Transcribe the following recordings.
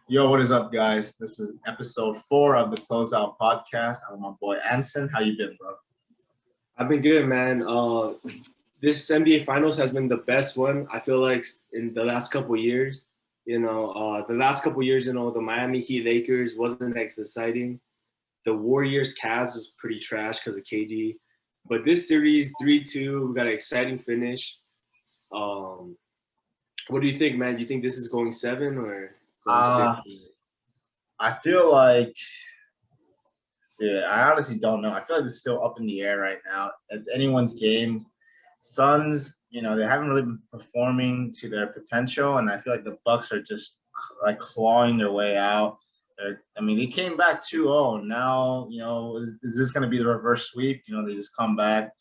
Yo, what is up, guys? This is episode 4 of the Closeout Podcast. I'm my boy Anson. How you been, bro? I've been good, man. This NBA Finals has been the best one. I feel like in the last couple of years. The last couple of years, the Miami Heat Lakers wasn't as exciting. The Warriors Cavs was pretty trash because of KD. But this series, 3-2, we got an exciting finish. What do you think, man? Do you think this is going 7 or going Uh, 6? I feel like, I honestly don't know. I feel like it's still up in the air right now. It's anyone's game. Suns, they haven't really been performing to their potential, and I feel like the Bucks are just like clawing their way out. They came back 2-0. Now, is this going to be the reverse sweep? They just come back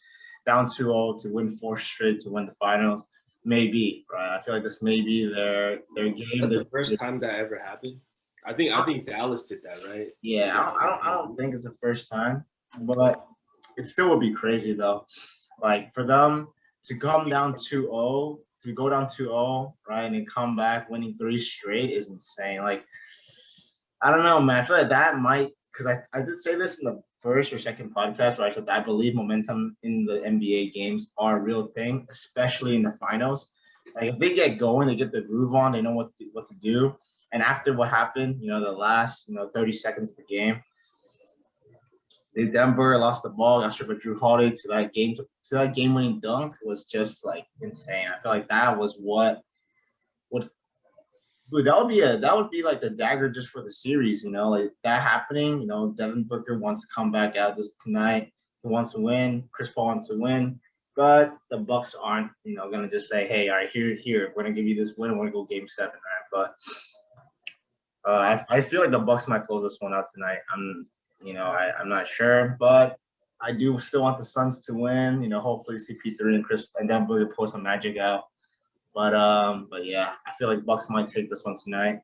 down 2-0 to win 4 straight to win the finals. Maybe, right? I feel like this may be their game. That's the first time that ever happened. I think Dallas did that, right? Yeah, I don't think it's the first time, but it still would be crazy though. Like for them to come down 2-0, to go down 2-0, right, and then come back winning 3 straight is insane. Like I don't know, man. I feel like that might, because I did say this in the first or second podcast where I said that I believe momentum in the NBA games are a real thing, especially in the finals. Like if they get going, they get the groove on, they know what to do. And after what happened, the last 30 seconds of the game, the Denver lost the ball, got stripped by Drew Holiday to that game winning dunk was just like insane. I feel like that was what dude, that would be like the dagger just for the series, like that happening. Devin Booker wants to come back out this tonight. He wants to win. Chris Paul wants to win, but the Bucks aren't, gonna just say, hey, all right, here, we're gonna give you this win. We're gonna go game 7, right? But I feel like the Bucks might close this one out tonight. I'm not sure, but I do still want the Suns to win. Hopefully CP3 and Chris and Devin Booker pull some magic out. But yeah, I feel like Bucks might take this one tonight.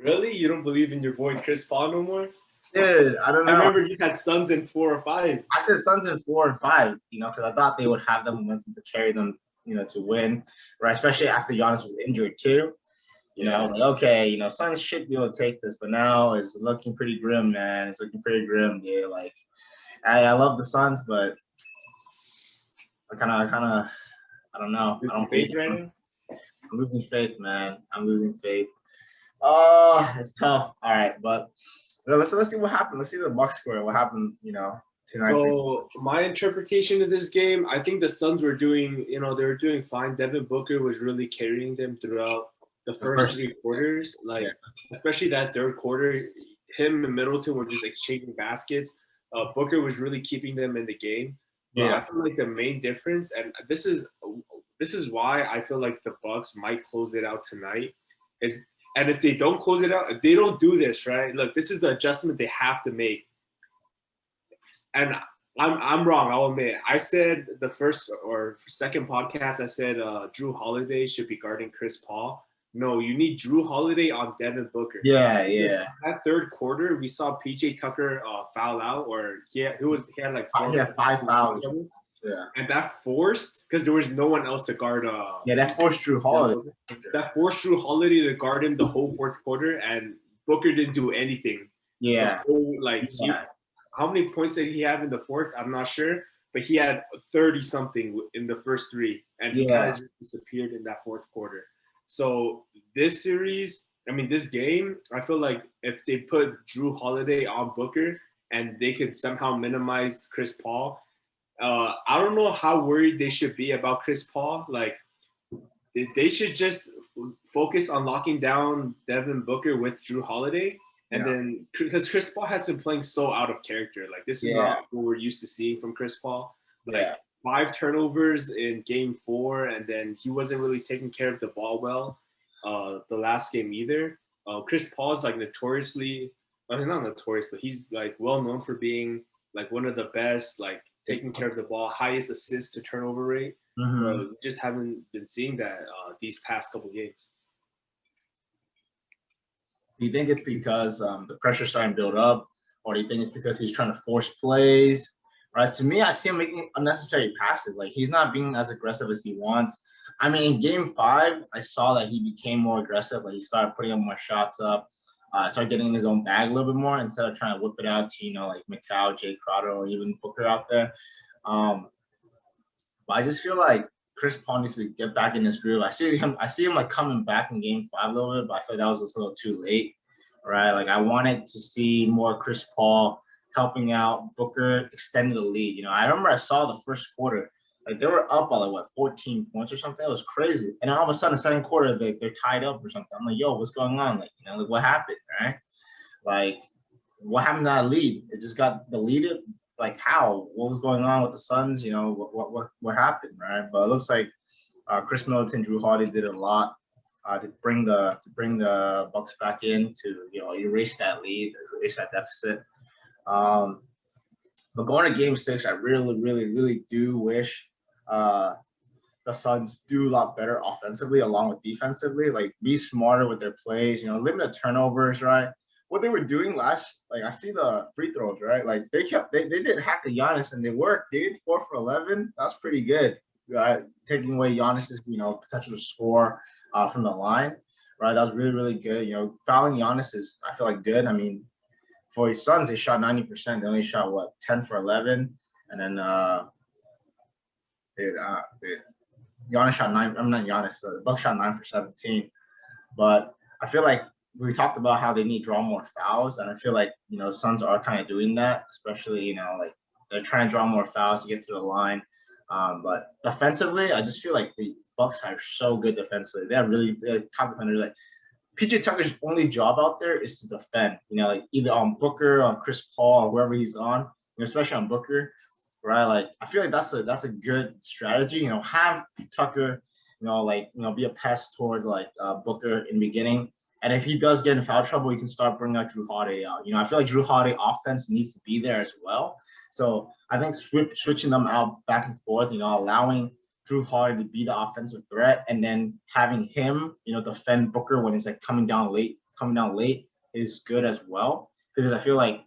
Really? You don't believe in your boy Chris Paul no more? Dude, I don't know. I remember you had Suns in 4 or 5. I said Suns in 4 and 5, because I thought they would have the momentum to carry them, to win, right? Especially after Giannis was injured too. Like, okay, Suns should be able to take this, but now it's looking pretty grim, man. It's looking pretty grim, dude. Like, I love the Suns, but I don't know. I don't faith right now? I'm losing faith, man. I'm losing faith. It's tough. All right, but let's see what happened. Let's see the Bucks score. What happened, tonight. So my interpretation of this game, I think the Suns were doing, they were doing fine. Devin Booker was really carrying them throughout the first 3 quarters. Like, especially that third quarter, him and Middleton were just exchanging baskets. Booker was really keeping them in the game. I feel like the main difference, and this is why I feel like the Bucks might close it out tonight, and if they don't close it out, if they don't do this, right? Look, this is the adjustment they have to make. And I'm wrong, I'll admit. I said the first or second podcast, I said Drew Holiday should be guarding Chris Paul. No, you need Drew Holiday on Devin Booker. Yeah. That third quarter, we saw PJ Tucker foul out, or he had like 5 fouls. Yeah. And that forced, because there was no one else to guard. That forced Drew Holiday. That forced Drew Holiday to guard him the whole fourth quarter, and Booker didn't do anything. Yeah. How many points did he have in the fourth? I'm not sure, but he had 30-something in the first 3, and he kind of just disappeared in that fourth quarter. So this series, this game, I feel like if they put Drew Holiday on Booker and they could somehow minimize Chris Paul, I don't know how worried they should be about Chris Paul. Like, they should just focus on locking down Devin Booker with Drew Holiday. And then, because Chris Paul has been playing so out of character. Like, this is not what we're used to seeing from Chris Paul. Like, 5 turnovers in game 4, and then he wasn't really taking care of the ball well the last game either. Chris Paul's like notoriously, not notorious, but he's like well known for being like one of the best, like taking care of the ball, highest assist to turnover rate. We just haven't been seeing that these past couple games. Do you think it's because the pressure's starting to build up, or do you think it's because he's trying to force plays? Right. To me, I see him making unnecessary passes. Like, he's not being as aggressive as he wants. I mean, in game 5, I saw that he became more aggressive. Like he started putting up more shots up, started getting in his own bag a little bit more instead of trying to whip it out to, like Macau, Jay Crowder, or even Booker out there. But I just feel like Chris Paul needs to get back in his groove. I see him like coming back in game 5 a little bit, but I feel like that was just a little too late. Right. Like I wanted to see more Chris Paul helping out Booker, extending the lead. I remember I saw the first quarter, like they were up by like what 14 points or something. It was crazy. And all of a sudden, the second quarter, they're tied up or something. I'm like, yo, what's going on? Like, like what happened, right? Like, what happened to that lead? It just got deleted. Like how? What was going on with the Suns? What happened, right? But it looks like Chris Middleton, Drew Holiday did a lot to bring the Bucks back in to erase that lead, erase that deficit. But going to Game 6, I really, really, really do wish the Suns do a lot better offensively along with defensively. Like be smarter with their plays. Limit the turnovers, right? What they were doing I see the free throws, right? Like they did hack the Giannis and they worked, dude. 4 for 11. That's pretty good. Taking away Giannis's, potential to score from the line, right? That was really, really good. Fouling Giannis is, I feel like, good. I mean, for his Suns, they shot 90%. They only shot 10 for 11, and then Giannis shot 9. I'm not Giannis. The Bucks shot 9 for 17. But I feel like we talked about how they need to draw more fouls, and I feel like Suns are kind of doing that, especially like they're trying to draw more fouls to get to the line. But defensively, I just feel like the Bucks are so good defensively. They're top defenders. Like PJ Tucker's only job out there is to defend. Like either on Booker, on Chris Paul, or whoever he's on. Especially on Booker, right? Like I feel like that's a good strategy. Have Tucker, be a pest toward like Booker in the beginning. And if he does get in foul trouble, you can start bringing out Drew Holiday out. I feel like Drew Holiday offense needs to be there as well. So I think switching them out back and forth, allowing Drew Holiday to be the offensive threat, and then having him, defend Booker when he's like coming down late is good as well. Because I feel like,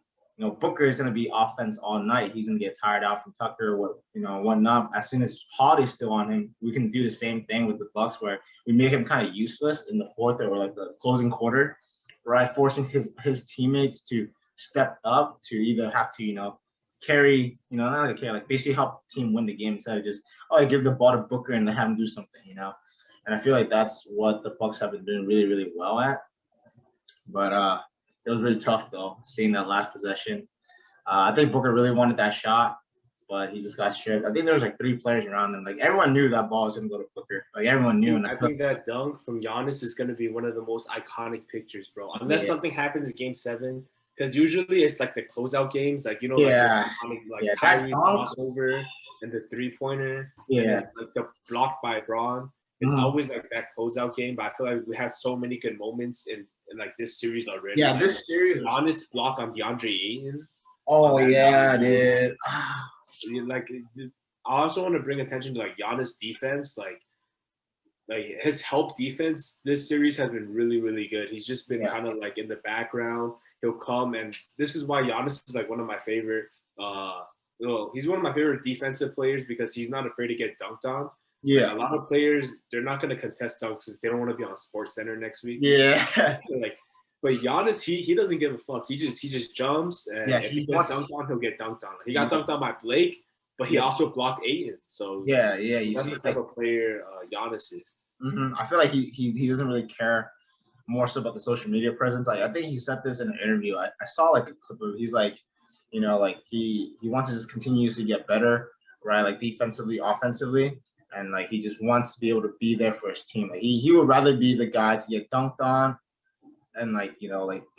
Booker is going to be offense all night. He's going to get tired out from Tucker, whatnot. As soon as Holiday's still on him, we can do the same thing with the Bucks, where we make him kind of useless in the fourth or like the closing quarter, right? Forcing his teammates to step up to either have to, carry, not like carry, like basically help the team win the game instead of just, I give the ball to Booker and have him do something, And I feel like that's what the Bucks have been doing really, really well at. But it was really tough, though, seeing that last possession. I think Booker really wanted that shot, but he just got stripped. I think there was like 3 players around him. Like everyone knew that ball was going to go to Booker. Like everyone knew. I think that dunk from Giannis is going to be one of the most iconic pictures, bro. Unless something happens in Game 7, because usually it's like the closeout games, like Kyrie crossover and the 3-pointer, and then, like the blocked by Braun. It's always like that closeout game, but I feel like we have so many good moments in like this series already. Yeah, this series. Honest block on DeAndre Ayton. Oh yeah, dude. Like, I also want to bring attention to like Giannis' defense. Like his help defense this series has been really, really good. He's just been kind of like in the background. He'll come, and this is why Giannis is like one of my favorite. He's one of my favorite defensive players because he's not afraid to get dunked on. Yeah, like, a lot of players, they're not going to contest dunks because they don't want to be on SportsCenter next week. Yeah, but Giannis, he doesn't give a fuck. He just jumps, and if he gets dunked on, he'll get dunked on. He got dunked on by Blake, but he also blocked Ayton. So that's the type of player Giannis is. Mm-hmm. I feel like he doesn't really care more so about the social media presence. Like I think he said this in an interview. I saw like a clip of he's like, like he wants to just continuously get better, right? Like defensively, offensively. And like he just wants to be able to be there for his team. Like he would rather be the guy to get dunked on and like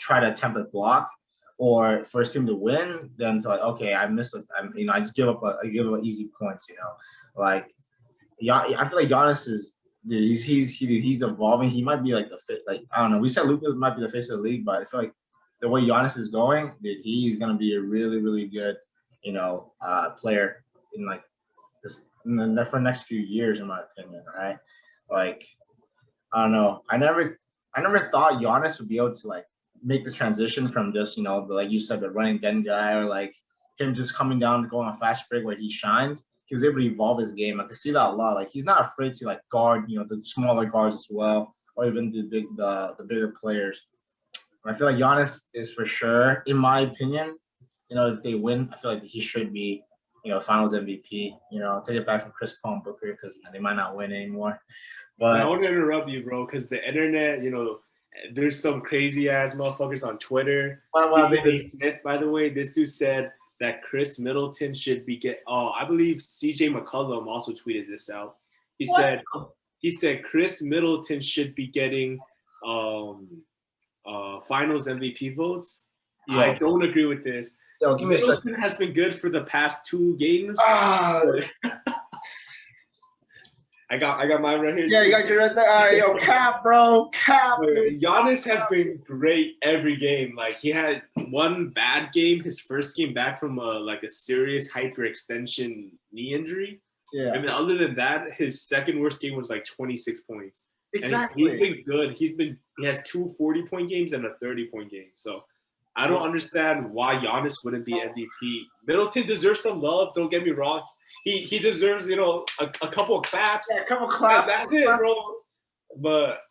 try to attempt a block or for his team to win than to like, okay, I missed it. I just give up easy points, Like I feel like Giannis is dude, he's evolving. He might be like I don't know. We said Luka might be the face of the league, but I feel like the way Giannis is going, dude, he's gonna be a really, really good, player in like this for the next few years, in my opinion, right? Like, I don't know. I never thought Giannis would be able to like make the transition from just like you said, the running den guy, or like him just coming down to go on a fast break where he shines, he was able to evolve his game. I can see that a lot. Like he's not afraid to like guard, the smaller guards as well, or even the bigger players. And I feel like Giannis is for sure, in my opinion, if they win, I feel like he should be, Finals MVP. Take it back from Chris Paul and Booker because they might not win anymore. But I want to interrupt you, bro, because the internet, there's some crazy ass motherfuckers on Twitter. Stephen A. Smith, by the way, this dude said that Chris Middleton should be I believe CJ McCollum also tweeted this out. He said Chris Middleton should be getting Finals MVP votes. Yeah. I don't agree with this. Yo, give me Middleton has been good for the past 2 games. I got mine right here. Yeah, you got your right there. All right, yo, cap, bro, cap. Giannis has been great every game. Like he had one bad game, his first game back from a serious hyperextension knee injury. Yeah. I mean, other than that, his second worst game was like 26 points. Exactly. And he's been good. He has 2 40-point games and a 30-point game. So I don't understand why Giannis wouldn't be MVP. Middleton deserves some love. Don't get me wrong. He deserves, a couple of claps. Yeah, a couple of claps. That's it, bro. But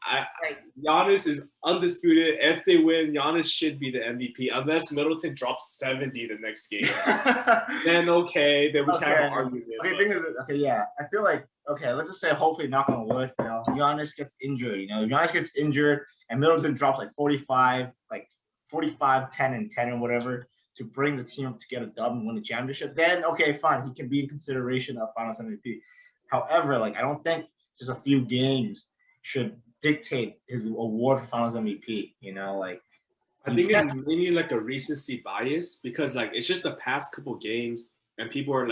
Giannis is undisputed. If they win, Giannis should be the MVP unless Middleton drops 70 the next game. Then then we can't argue it. Okay, thing is, yeah. I feel like let's just say hopefully knock on wood, Giannis gets injured. If Giannis gets injured and Middleton drops 45, 10 and 10 or whatever to bring the team up to get a dub and win the championship, then fine, he can be in consideration of Finals MVP. However, I don't think just a few games should dictate his award for Finals MVP. I think it's mainly a recency bias because it's just the past couple games and people are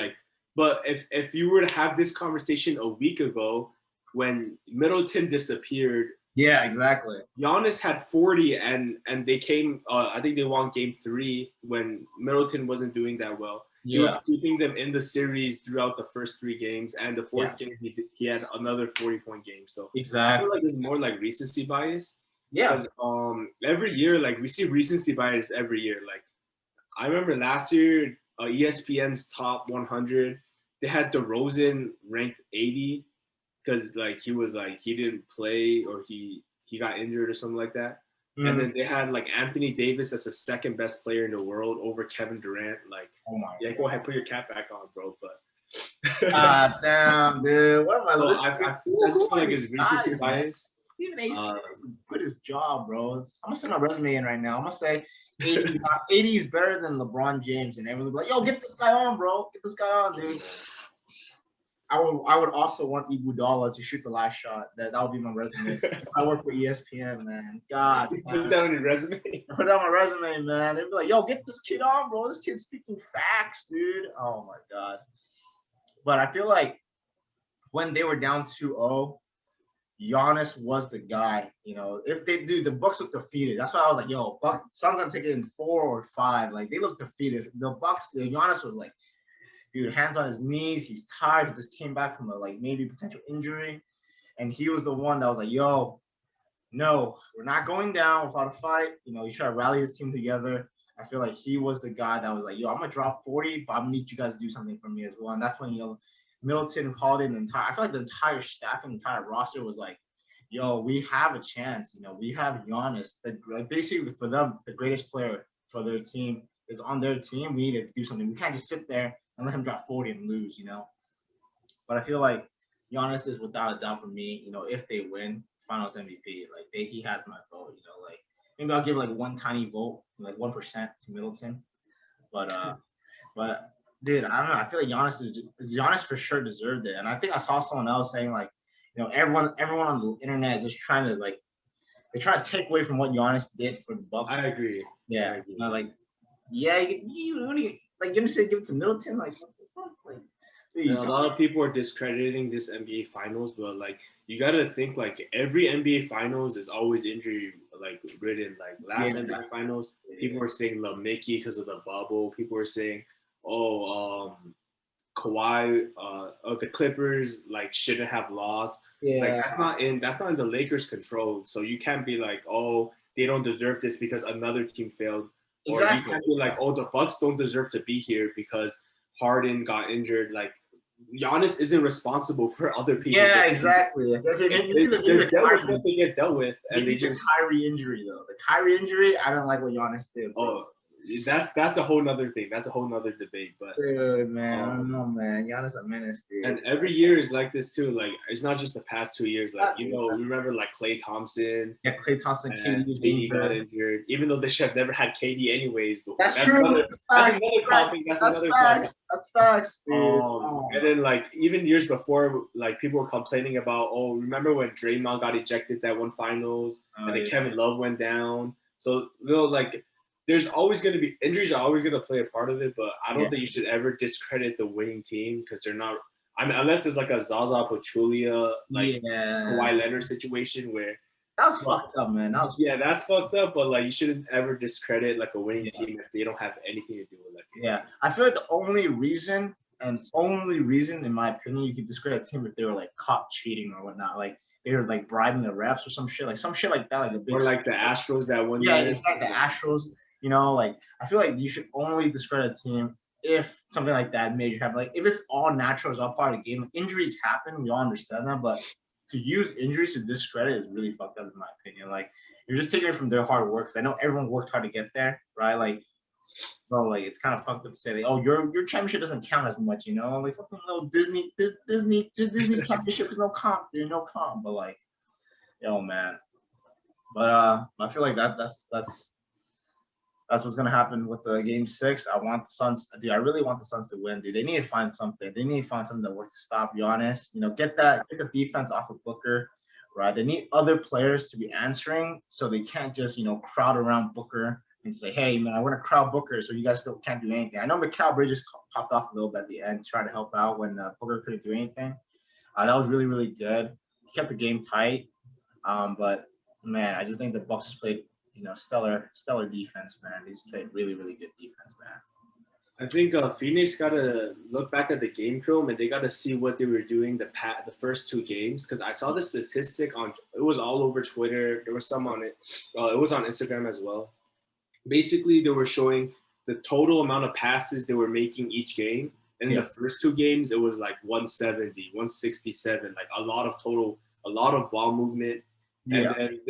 but if you were to have this conversation a week ago when Middleton disappeared. Yeah, exactly. Giannis had 40 and they came, I think they won game 3 when Middleton wasn't doing that well. Yeah. He was keeping them in the series throughout the first 3 games, and the 4th game he had another 40-point game. So exactly. I feel it's more recency bias. Yeah. Because every year, we see recency bias every year. I remember last year, ESPN's top 100, they had DeRozan ranked 80. Because he didn't play or he got injured or something like that. And then they had Anthony Davis as the second best player in the world over Kevin Durant. Oh my God. Go ahead, put your cap back on, bro. But damn, dude, what am I listening? I just feel it's recency bias. Stephen A. quit his job, bro. I'm gonna send my resume in right now. I'm gonna say 80 is better than LeBron James, and everyone's like, "Yo, get this guy on, bro. Get this guy on, dude." I would also want Iguodala to shoot the last shot. That would be my resume. I work for ESPN, man. God. Put that on your resume. Put it on my resume, man. They'd be like, "Yo, get this kid on, bro. This kid's speaking facts, dude." Oh my God. But I feel like when they were down 2-0, Giannis was the guy. If they do, the Bucks look defeated. That's why I was like, "Yo, Suns gonna take it in 4 or 5." They look defeated. The Bucks, Giannis was dude, hands on his knees. He's tired. He just came back from a maybe potential injury, and he was the one that was like, "Yo, no, we're not going down without a fight." He tried to rally his team together. I feel like he was the guy that was like, "Yo, I'm gonna drop 40, but I'm gonna need you guys to do something for me as well." And that's when Middleton, Holiday, and I feel like the entire staff and the entire roster was like, "Yo, we have a chance. We have Giannis. Basically for them, the greatest player for their team is on their team. We need to do something. We can't just sit there and let him drop 40 and lose, But I feel like Giannis is without a doubt for me, if they win Finals MVP, he has my vote, maybe I'll give one tiny vote, 1% to Middleton. But dude, I don't know. I feel like Giannis for sure deserved it. And I think I saw someone else saying everyone on the internet is just trying to they try to take away from what Giannis did for the Bucks. I agree. Yeah, you're gonna say give it to Middleton? What the fuck? Dude, a lot of people are discrediting this NBA Finals, but you gotta think every NBA Finals is always injury ridden. Last NBA Finals, people were saying Mickey because of the bubble. People were saying, Kawhi, the Clippers shouldn't have lost. Yeah. That's not in the Lakers' control. So you can't be they don't deserve this because another team failed. Exactly. Or you can't be the Bucks don't deserve to be here because Harden got injured. Giannis isn't responsible for other people. Yeah, exactly. You need They're the dealt with Kyrie. what they get dealt with, and they The just Kyrie injury though. The Kyrie injury, I don't like what Giannis did. Bro. that's a whole nother thing. That's a whole nother debate. But Dude, man, I don't know, man. Giannis a menace, dude. and every year is like this too. Like it's not just the past 2 years. Like Exactly. remember like Klay Thompson. Yeah, Klay Thompson, KD got injured, even though they should have never had KD anyways. But that's true. That's another topic. That's another topic. That's facts, dude. And then like even years before, like people were complaining about, oh, remember when Draymond got ejected that one finals, and then Kevin Love went down. So like there's always going to be injuries are always going to play a part of it, but I don't think you should ever discredit the winning team because they're not. I mean, unless it's like a Zaza Pachulia, like Kawhi Leonard situation where that was fucked up, man. That's fucked up. But like, you shouldn't ever discredit like a winning team if they don't have anything to do with it. Yeah, I feel like the only reason, in my opinion, you could discredit a team if they were like caught cheating or whatnot, like they were like bribing the refs or some shit like that, like a big. Or like the Astros that one. Yeah, it's like the Astros. You know, like I feel like you should only discredit a team if something like that major happen. Like if it's all natural, it's all part of the game. Like, injuries happen, we all understand that, but to use injuries to discredit is really fucked up in my opinion. Like you're just taking it from their hard work. Cause I know everyone worked hard to get there, right? Like, bro, like it's kind of fucked up to say like, oh, your championship doesn't count as much, you know? Like fucking no Disney championship is no comp. There's no comp, but like, yo, man. But I feel like that's what's gonna happen with the game 6. I want the Suns, dude. I really want the Suns to win, dude. They need to find something. They need to find something that works to stop Giannis. You know, get the defense off of Booker, right? They need other players to be answering, so they can't just crowd around Booker and say, "Hey, man, we're gonna crowd Booker, so you guys still can't do anything." I know Mikal Bridges popped off a little bit at the end, trying to help out when Booker couldn't do anything. That was really, really good. He kept the game tight, but man, I just think the Bucks played. Stellar defense, man. They just played really, really good defense, man. I think Phoenix got to look back at the game film and they got to see what they were doing the first 2 games. Because I saw the statistic it was all over Twitter. There was some on it. It was on Instagram as well. Basically, they were showing the total amount of passes they were making each game. And in the first 2 games, it was like 170, 167, like a lot of ball movement. And then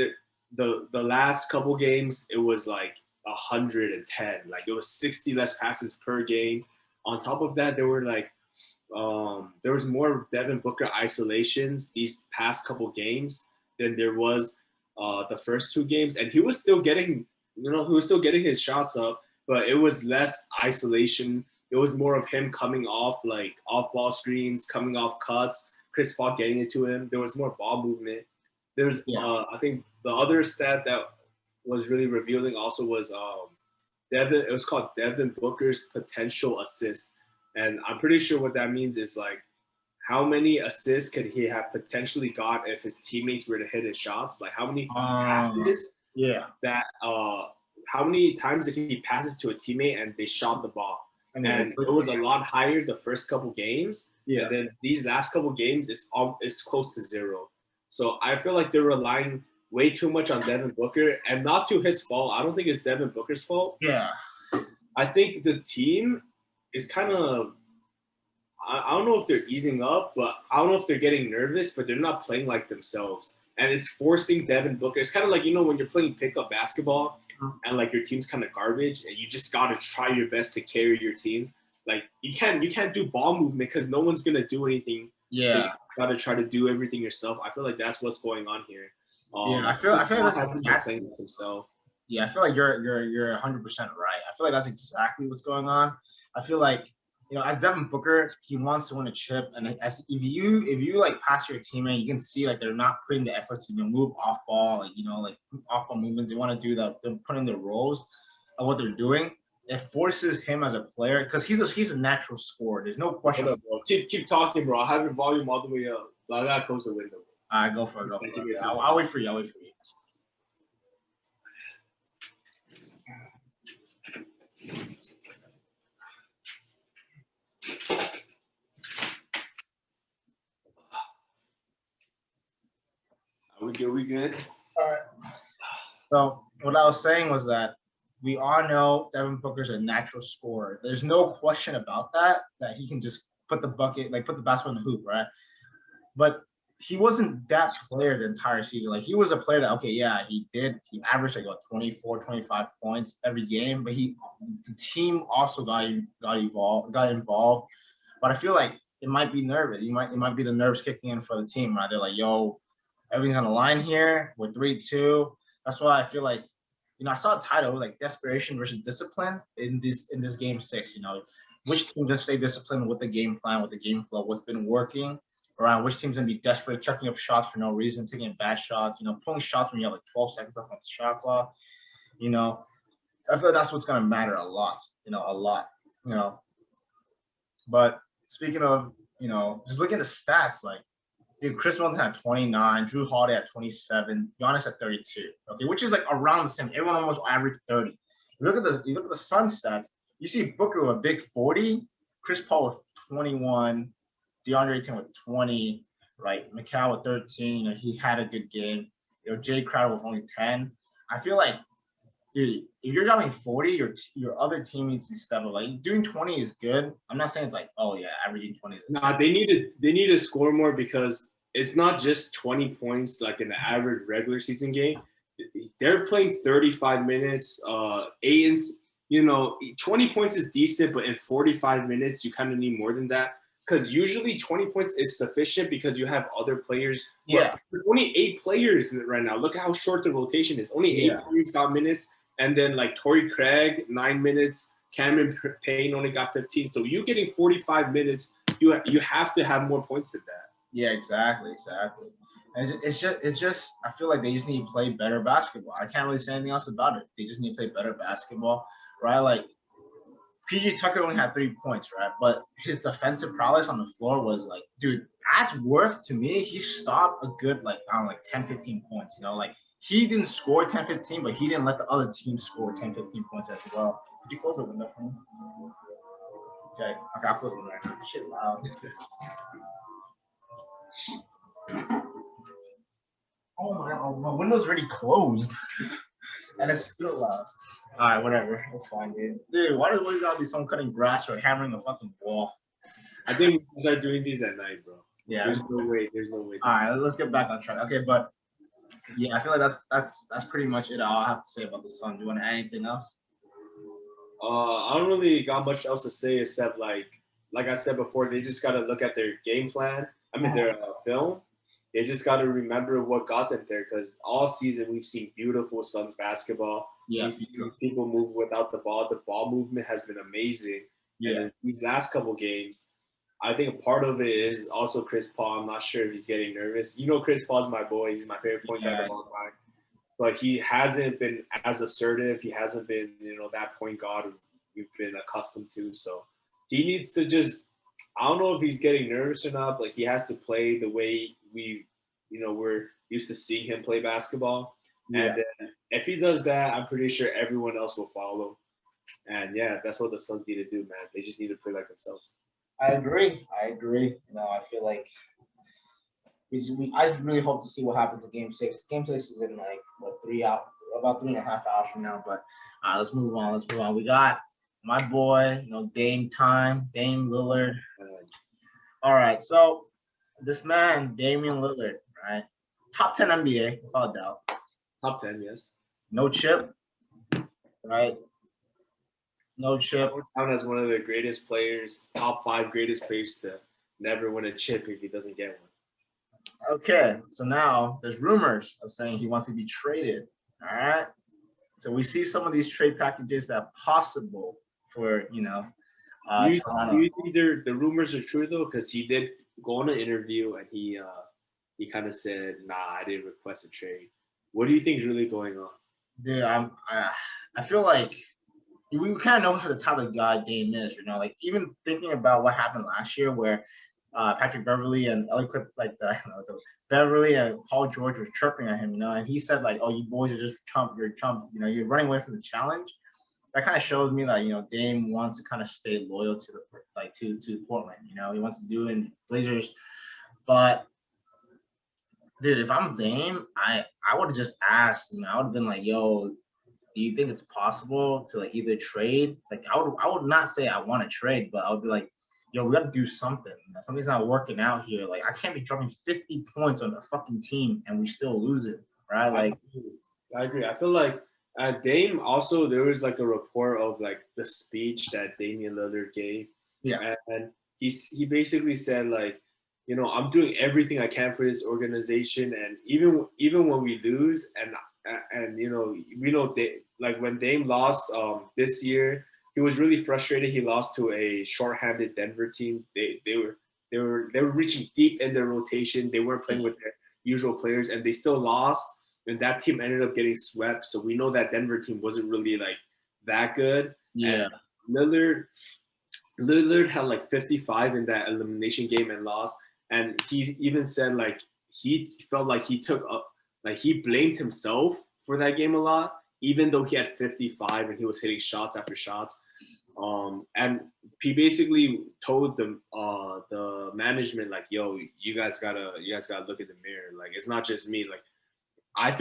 the last couple games, it was like 110. Like it was 60 less passes per game. On top of that, there were like there was more Devin Booker isolations these past couple games than there was the first 2 games, and he was still getting his shots up, but it was less isolation. It was more of him coming off like off ball screens, coming off cuts, Chris Paul getting it to him. There was more ball movement. There's I think the other stat that was really revealing also was it was called Devin Booker's potential assist. And I'm pretty sure what that means is like how many assists could he have potentially got if his teammates were to hit his shots? Like how many passes that how many times did he passes to a teammate and they shot the ball? And it was a lot higher the first couple games. And then these last couple games, it's close to 0. So I feel like they're relying way too much on Devin Booker, and not to his fault. I don't think it's Devin Booker's fault. Yeah. I think the team is kind of – I don't know if they're easing up, but I don't know if they're getting nervous, but they're not playing like themselves. And it's forcing Devin Booker. It's kind of like, when you're playing pickup basketball and, like, your team's kind of garbage and you just got to try your best to carry your team. Like, you can't do ball movement because no one's going to do anything. Yeah. So you got to try to do everything yourself. I feel like that's what's going on here. I feel like that's exactly playing with himself. Yeah, I feel like you're 100% right. I feel like that's exactly what's going on. I feel like as Devin Booker, he wants to win a chip, and if you like pass your teammate, you can see like they're not putting the effort to move off ball, like off ball movements. They want to do that. They're putting their roles of what they're doing. It forces him as a player because he's a natural scorer. There's no question. Hold up, bro. Keep talking, bro. I have your volume all the way up. I gotta close the window. All right, go for it. I'll wait for you. Are we good? All right. So what I was saying was that we all know Devin Booker's a natural scorer. There's no question about that he can just put the bucket, like put the basketball in the hoop, right? But he wasn't that player the entire season. Like he was a player that, okay, yeah, he averaged like what 24, 25 points every game, but the team also got involved. But I feel like it might be nervous. It might be the nerves kicking in for the team, right? They're like, yo, everything's on the line here. We're 3-2. That's why I feel like, I saw a title like desperation versus discipline in this game 6. Which team just stay disciplined with the game plan, with the game flow, what's been working around which team's gonna be desperate, chucking up shots for no reason, taking bad shots, pulling shots when you have like 12 seconds left on the shot clock. I feel like that's what's gonna matter a lot. A lot. But speaking of, just looking at the stats, like, dude, Chris Middleton had 29, Drew Holiday at 27, Giannis at 32. Okay, which is like around the same. Everyone almost averaged 30. You look at the Sun stats. You see Booker with a big 40, Chris Paul with 21, DeAndre Ayton with 20, right? Mikal with 13. He had a good game. Jay Crowder with only 10. I feel like, dude, if you're dropping 40, your other team needs to step up. Like doing 20 is good. I'm not saying it's like, oh yeah, averaging 20 is good. Nah, they need to score more because it's not just 20 points like in the average regular season game. They're playing 35 minutes. Aiton's, 20 points is decent, but in 45 minutes, you kind of need more than that. Because usually 20 points is sufficient because you have other players. Yeah. There's only 8 players right now. Look at how short the rotation is. Only 8 players got minutes. And then like Torrey Craig, 9 minutes. Cameron Payne only got 15. So you getting 45 minutes, you have to have more points than that. Yeah, exactly. And it's just I feel like they just need to play better basketball. I can't really say anything else about it. They just need to play better basketball, right? Like PG Tucker only had 3 points, right? But his defensive prowess on the floor was like, dude, that's worth to me. He stopped a good like 10, 15 points. Like he didn't score 10, 15, but he didn't let the other team score 10, 15 points as well. Could you close the window for me? Okay, I'll close the window right now. Shit loud. Oh my god, my window's already closed. And it's still loud. Alright, whatever. It's fine, dude. Dude, why does gotta be someone cutting grass or hammering a fucking wall? I think we start doing these at night, bro. Yeah. There's no way. Alright, let's get back on track. Okay, but yeah, I feel like that's pretty much it. All I have to say about the Sun. Do you want to add anything else? I don't really got much else to say except like I said before, they just gotta look at their game plan. Their film. They just got to remember what got them there because all season we've seen beautiful Suns basketball. Yeah. We've seen people move without the ball. The ball movement has been amazing. Yeah. And these last couple games, I think a part of it is also Chris Paul. I'm not sure if he's getting nervous. Chris Paul's my boy. He's my favorite point guard of all time. But he hasn't been as assertive. He hasn't been, that point guard we've been accustomed to. So he needs to just – I don't know if he's getting nervous or not, but he has to play the way we're used to seeing him play basketball. Yeah. And then if he does that, I'm pretty sure everyone else will follow. And yeah, that's what the Suns need to do, man. They just need to play like themselves. I agree. I feel like I really hope to see what happens in Game 6. Game 6 is in like about 3.5 hours from now. But let's move on. We got my boy, Dame Lillard. All right, so this man, Damian Lillard, right? Top 10 NBA, without a doubt. Top 10, yes. No chip, right? No chip. Down as one of the greatest players, top 5 greatest players to never win a chip if he doesn't get one. Okay, so now there's rumors of saying he wants to be traded. All right. So we see some of these trade packages that are possible for, do you think the rumors are true though? Because he did go on an interview and he kind of said, "Nah, I didn't request a trade." What do you think is really going on? Dude, I feel like we kind of know how the type of guy Dame is. Like even thinking about what happened last year, where Patrick Beverly and Ellie Clip, Beverly and Paul George was chirping at him, and he said like, "Oh, you boys are just chump. You're chump. You're running away from the challenge." That kind of shows me that Dame wants to kind of stay loyal to to Portland. He wants to do in Blazers, but dude, if I'm Dame, I would have just asked. I would have been like, "Yo, do you think it's possible to either trade?" Like I would not say I want to trade, but I would be like, yo, we got to do something. Something's not working out here. Like, I can't be dropping 50 points on a fucking team and we still lose it, right? Like, I agree. I feel like Dame also, there was like a report of like the speech that Damian Lillard gave. yeah, And he basically said like, I'm doing everything I can for this organization, and even when we lose, and we know like when Dame lost this year, he was really frustrated. He lost to a shorthanded Denver team. They were reaching deep in their rotation. They weren't playing with their usual players, and they still lost. And that team ended up getting swept. So we know that Denver team wasn't really like that good. yeah, And Lillard had like 55 in that elimination game and lost. And he even said like he felt like he blamed himself for that game a lot, even though he had 55 and he was hitting shots after shots. And he basically told the management like, "Yo, you guys gotta look in the mirror. Like, it's not just me. Like, I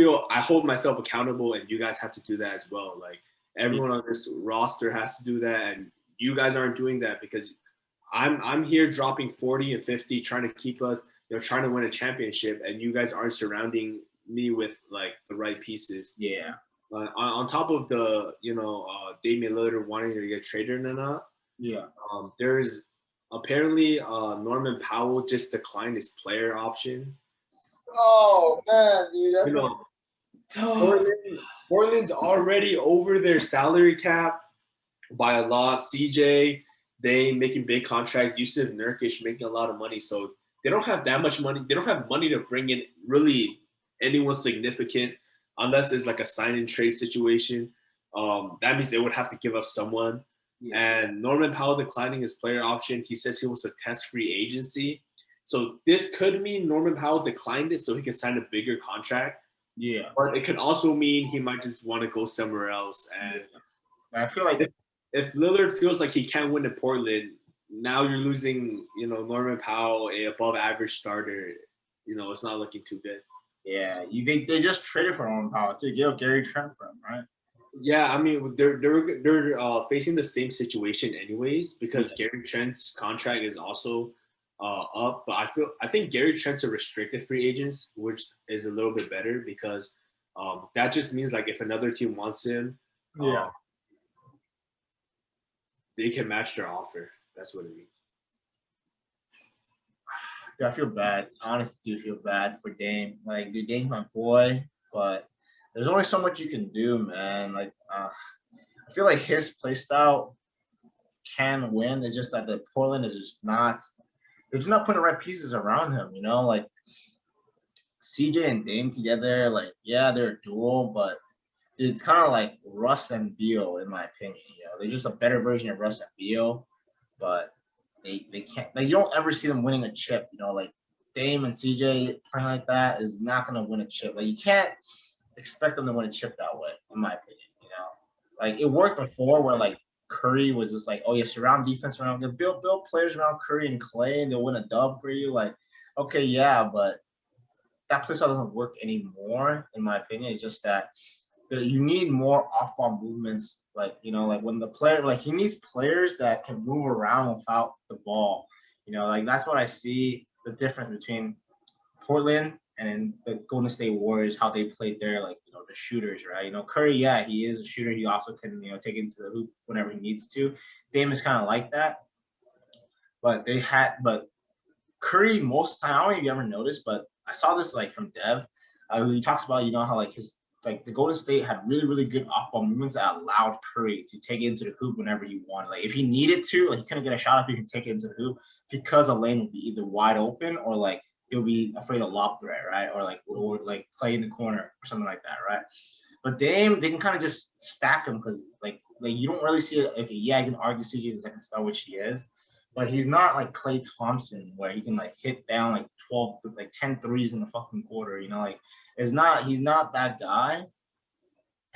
hold myself accountable, and you guys have to do that as well. Like, everyone on this roster has to do that, and you guys aren't doing that because I'm here dropping 40 and 50, trying to keep us, trying to win a championship, and you guys aren't surrounding me with like the right pieces." yeah, On top of the Damian Lillard wanting to get traded or not, yeah. there's apparently Norman Powell just declined his player option. Oh man, dude, that's Portland's already over their salary cap by a lot. CJ, they making big contracts. Yusuf Nurkic making a lot of money, so they don't have that much money. They don't have money to bring in really anyone significant unless it's like a sign and trade situation. That means they would have to give up someone. Yeah. And Norman Powell declining his player option. He says he wants to test free agency. So this could mean Norman Powell declined it so he can sign a bigger contract. Yeah. But it could also mean he might just want to go somewhere else. And I feel like if Lillard feels like he can't win in Portland, now you're losing, Norman Powell, a above average starter. It's not looking too good. Yeah, you think they just traded for Norman Powell to get Gary Trent for him, right? Yeah, I mean they're facing the same situation anyways because Gary Trent's contract is also up, but I think Gary Trent's a restricted free agent, which is a little bit better because that just means like if another team wants him, they can match their offer. That's what it means. Dude, I feel bad. I honestly do feel bad for Dame. Like, dude, Dame's my boy, but there's only so much you can do, man. Like, I feel like his play style can win. It's just that the Portland is just not. They're just not putting the right pieces around him. Like CJ and Dame together. Like, yeah, they're a duo, but it's kind of like Russ and Beal, in my opinion. They're just a better version of Russ and Beal, but they can't. Like, you don't ever see them winning a chip. Like Dame and CJ playing like that is not going to win a chip. Like, you can't expect them to win a chip that way, in my opinion. Like, it worked before where like Curry was just like, oh yeah, surround defense around, build players around Curry and Clay, and they'll win a dub for you. Like, okay, yeah, but that play style doesn't work anymore, in my opinion. It's just that you need more off-ball movements. Like, like when the player, like he needs players that can move around without the ball. Like that's what I see the difference between Portland and the Golden State Warriors, how they played there, like, the shooters, right? Curry, yeah, he is a shooter. He also can, take it into the hoop whenever he needs to. Dame is kind of like that. But Curry, most of the time, I don't know if you ever noticed, but I saw this like from Dev. He talks about, how like the Golden State had really, really good off-ball movements that allowed Curry to take it into the hoop whenever he wanted. Like, if he needed to, like, he couldn't get a shot up, he could take it into the hoop because a lane would be either wide open or like they'll be afraid of lob threat, right? Or like play in the corner or something like that, right? But Dame, they can kind of just stack him because like you don't really see it. Okay, yeah, I can argue CJ is a second star, which he is, but he's not like Klay Thompson where he can like hit down like 12 to like 10 threes in the fucking quarter. Like he's not that guy.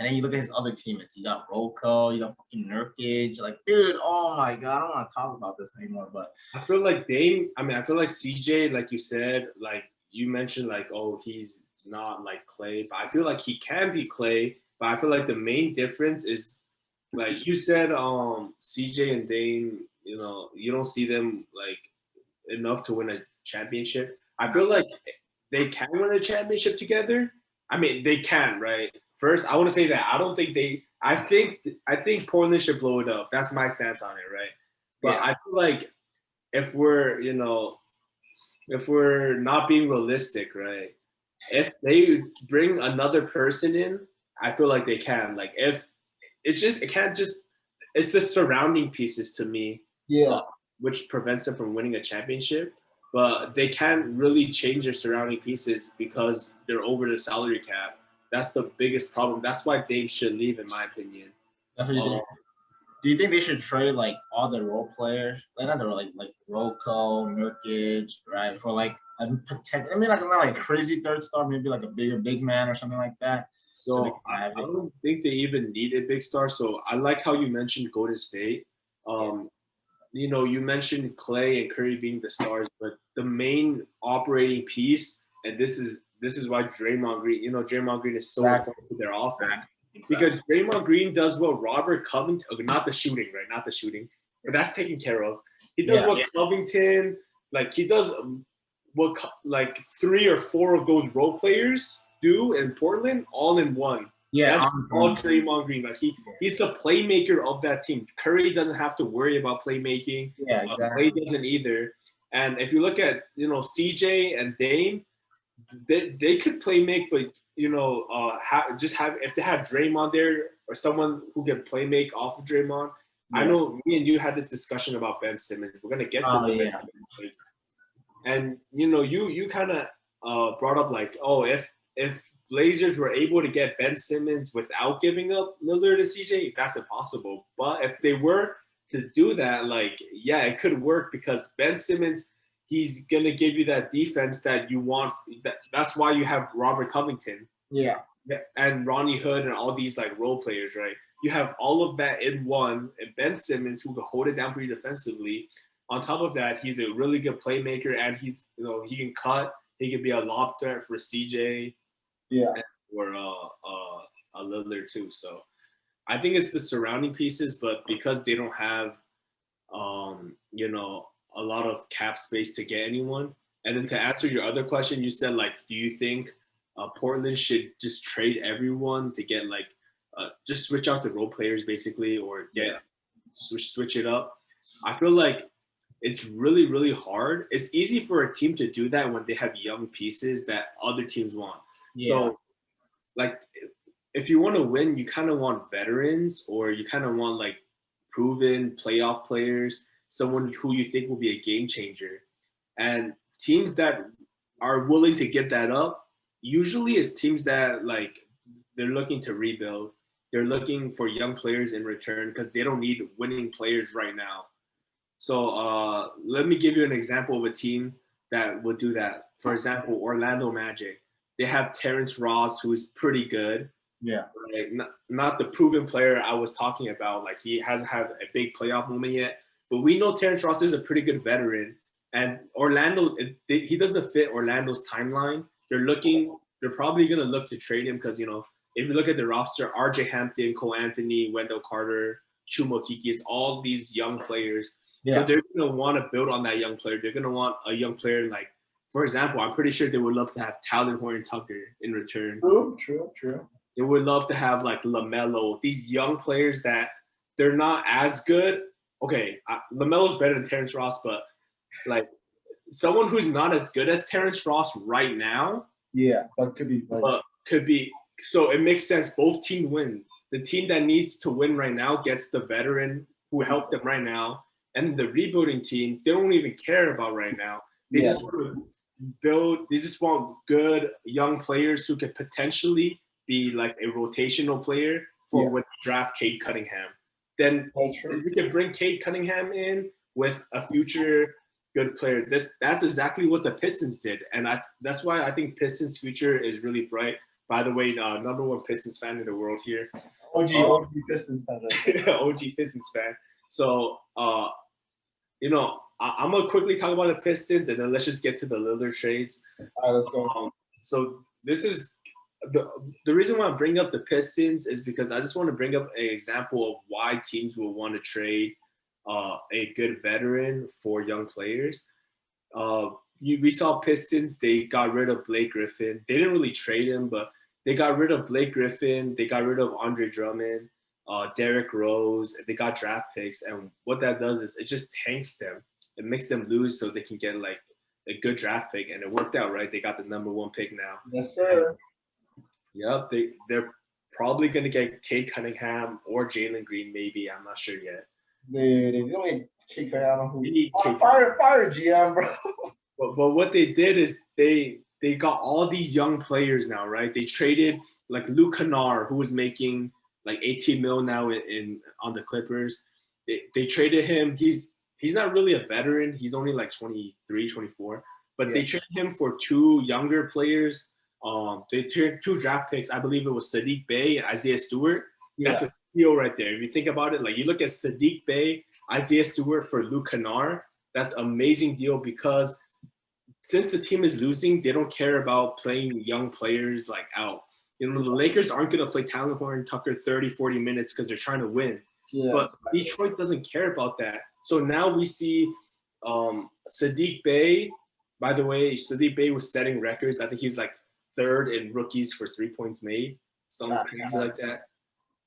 And then you look at his other teammates. You got Rocco, you got fucking Nurkic. Like, dude, oh my God, I don't want to talk about this anymore. But I feel like Dame, I feel like CJ, like you said, like you mentioned, like, oh, he's not like Klay. But I feel like he can be Klay. But I feel like the main difference is like you said, CJ and Dame, you don't see them like enough to win a championship. I feel like they can win a championship together. I mean, they can, right? First, I want to say that I don't think they. I think Portland should blow it up. That's my stance on it, right? But Yeah. I feel like if we're, if we're not being realistic, right? If they bring another person in, I feel like they can. Like if it can't just it's the surrounding pieces to me, Yeah. which prevents them from winning a championship. But they can't really change their surrounding pieces because they're over the salary cap. That's the biggest problem. That's why Dame should leave, in my opinion. That's what you think. Do you think they should trade like all the role players, like not the like Roko, Nurkic, right, for like a potential? I mean, like not like a crazy third star, maybe like a bigger big man or something like that. So they So can have I it. don't think they even need a big star. So I like how you mentioned Golden State. Um, you mentioned Clay and Curry being the stars, but the main operating piece, and this is why Draymond Green, Draymond Green is so Exactly. important to their offense. Exactly. Because Draymond Green does what Robert Covington, not the shooting, right? Not the shooting, but that's taken care of. He does what Covington, like he does what like 3 or 4 of those role players do in Portland, all in one. Yeah. That's all Draymond Green. Like he's the playmaker of that team. Curry doesn't have to worry about playmaking. Yeah. Exactly. Clay doesn't either. And if you look at CJ and Dame, they could play make, but if they had Draymond there or someone who can play make off of Draymond. Yeah. I know me and you had this discussion about Ben Simmons. We're gonna get to Ben Simmons. And you kind of brought up like, oh, if Blazers were able to get Ben Simmons without giving up Lillard and CJ, that's impossible. But if they were to do that, like, yeah, it could work because Ben Simmons, he's gonna give you that defense that you want. That's why you have Robert Covington, Yeah. and Ronnie Hood and all these like role players, right? You have all of that in one, and Ben Simmons who can hold it down for you defensively. On top of that, he's a really good playmaker, and he can cut. He can be a lob threat for CJ. Yeah. Or a Lillard too. So I think it's the surrounding pieces, but because they don't have a lot of cap space to get anyone. And then to answer your other question, you said like, do you think Portland should just trade everyone to get like just switch out the role players basically, or switch it up? I feel like it's really, really hard. It's easy for a team to do that when they have young pieces that other teams want. Yeah. So, like, if you want to win, you kind of want veterans, or you kind of want like proven playoff players, someone who you think will be a game changer. And teams that are willing to give that up usually is teams that like they're looking to rebuild. They're looking for young players in return because they don't need winning players right now. So let me give you an example of a team that would do that. For example, Orlando Magic. They have Terrence Ross, who is pretty good. Yeah. Right? Not the proven player I was talking about. Like he hasn't had a big playoff moment yet. But we know Terrence Ross is a pretty good veteran. And Orlando, he doesn't fit Orlando's timeline. They're probably going to look to trade him because, if you look at the roster, RJ Hampton, Cole Anthony, Wendell Carter, Chuma Kiki, all these young players. Yeah. So they're going to want to build on that young player. They're going to want a young player like, for example, I'm pretty sure they would love to have Talon Horton-Tucker in return. True. They would love to have like LaMelo, these young players that they're not as good. Okay, LaMelo's better than Terrence Ross, but like someone who's not as good as Terrence Ross right now. Yeah, but could be. Could be. So it makes sense. Both teams win. The team that needs to win right now gets the veteran who helped them right now. And the rebuilding team, they don't even care about right now. They just want to build. They just want good young players who could potentially be like a rotational player for when you draft Cade Cunningham. Then we can bring Cade Cunningham in with a future good player. That's exactly what the Pistons did, and that's why I think Pistons' future is really bright. By the way, number one Pistons fan in the world here. OG Pistons fan. OG Pistons fan. So, I'm gonna quickly talk about the Pistons, and then let's just get to the Lillard trades. All right, let's go. So this is the reason why I'm bringing up the Pistons is because I just want to bring up an example of why teams will want to trade a good veteran for young players. We saw Pistons, they got rid of Blake Griffin. They didn't really trade him, but they got rid of Blake Griffin. They got rid of Andre Drummond, Derrick Rose. They got draft picks. And what that does is it just tanks them. It makes them lose so they can get like a good draft pick. And it worked out, right? They got the #1 pick now. Yes, sir. Yep, they're probably going to get Cade Cunningham or Jalen Green, maybe. I'm not sure yet. Dude, if you don't get Cade Cunningham, fire GM, bro. But what they did is they got all these young players now, right? They traded like Luke Kennard, who was making like 18 mil now on the Clippers. They traded him. He's not really a veteran. He's only like 23, 24. But they traded him for 2 younger players. They traded 2 draft picks. I believe it was Sadiq Bey and Isaiah Stewart. That's a steal right there. If you think about it, like you look at Sadiq Bey, Isaiah Stewart for Luke Kennard, that's an amazing deal because since the team is losing, they don't care about playing young players like out. You know, the Lakers aren't going to play Talon Horton Tucker 30, 40 minutes because they're trying to win. Yeah, but Detroit doesn't care about that. So now we see Sadiq Bey. By the way, Sadiq Bey was setting records. I think he's like 3rd in rookies for 3 points made, something crazy like that.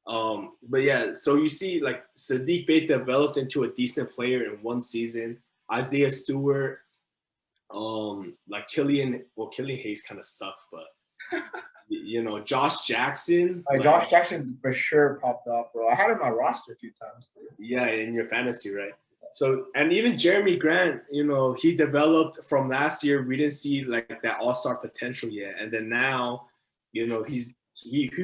But yeah, so you see like Sadiq Bey developed into a decent player in 1 season. Isaiah Stewart, like Killian Hayes kind of sucked, but you know, Josh Jackson. Josh Jackson for sure popped up, bro. I had him on my roster a few times, dude. Yeah, in your fantasy, right? So, and even Jeremy Grant, you know, he developed from last year. We didn't see like that all-star potential yet. And then now, you know, he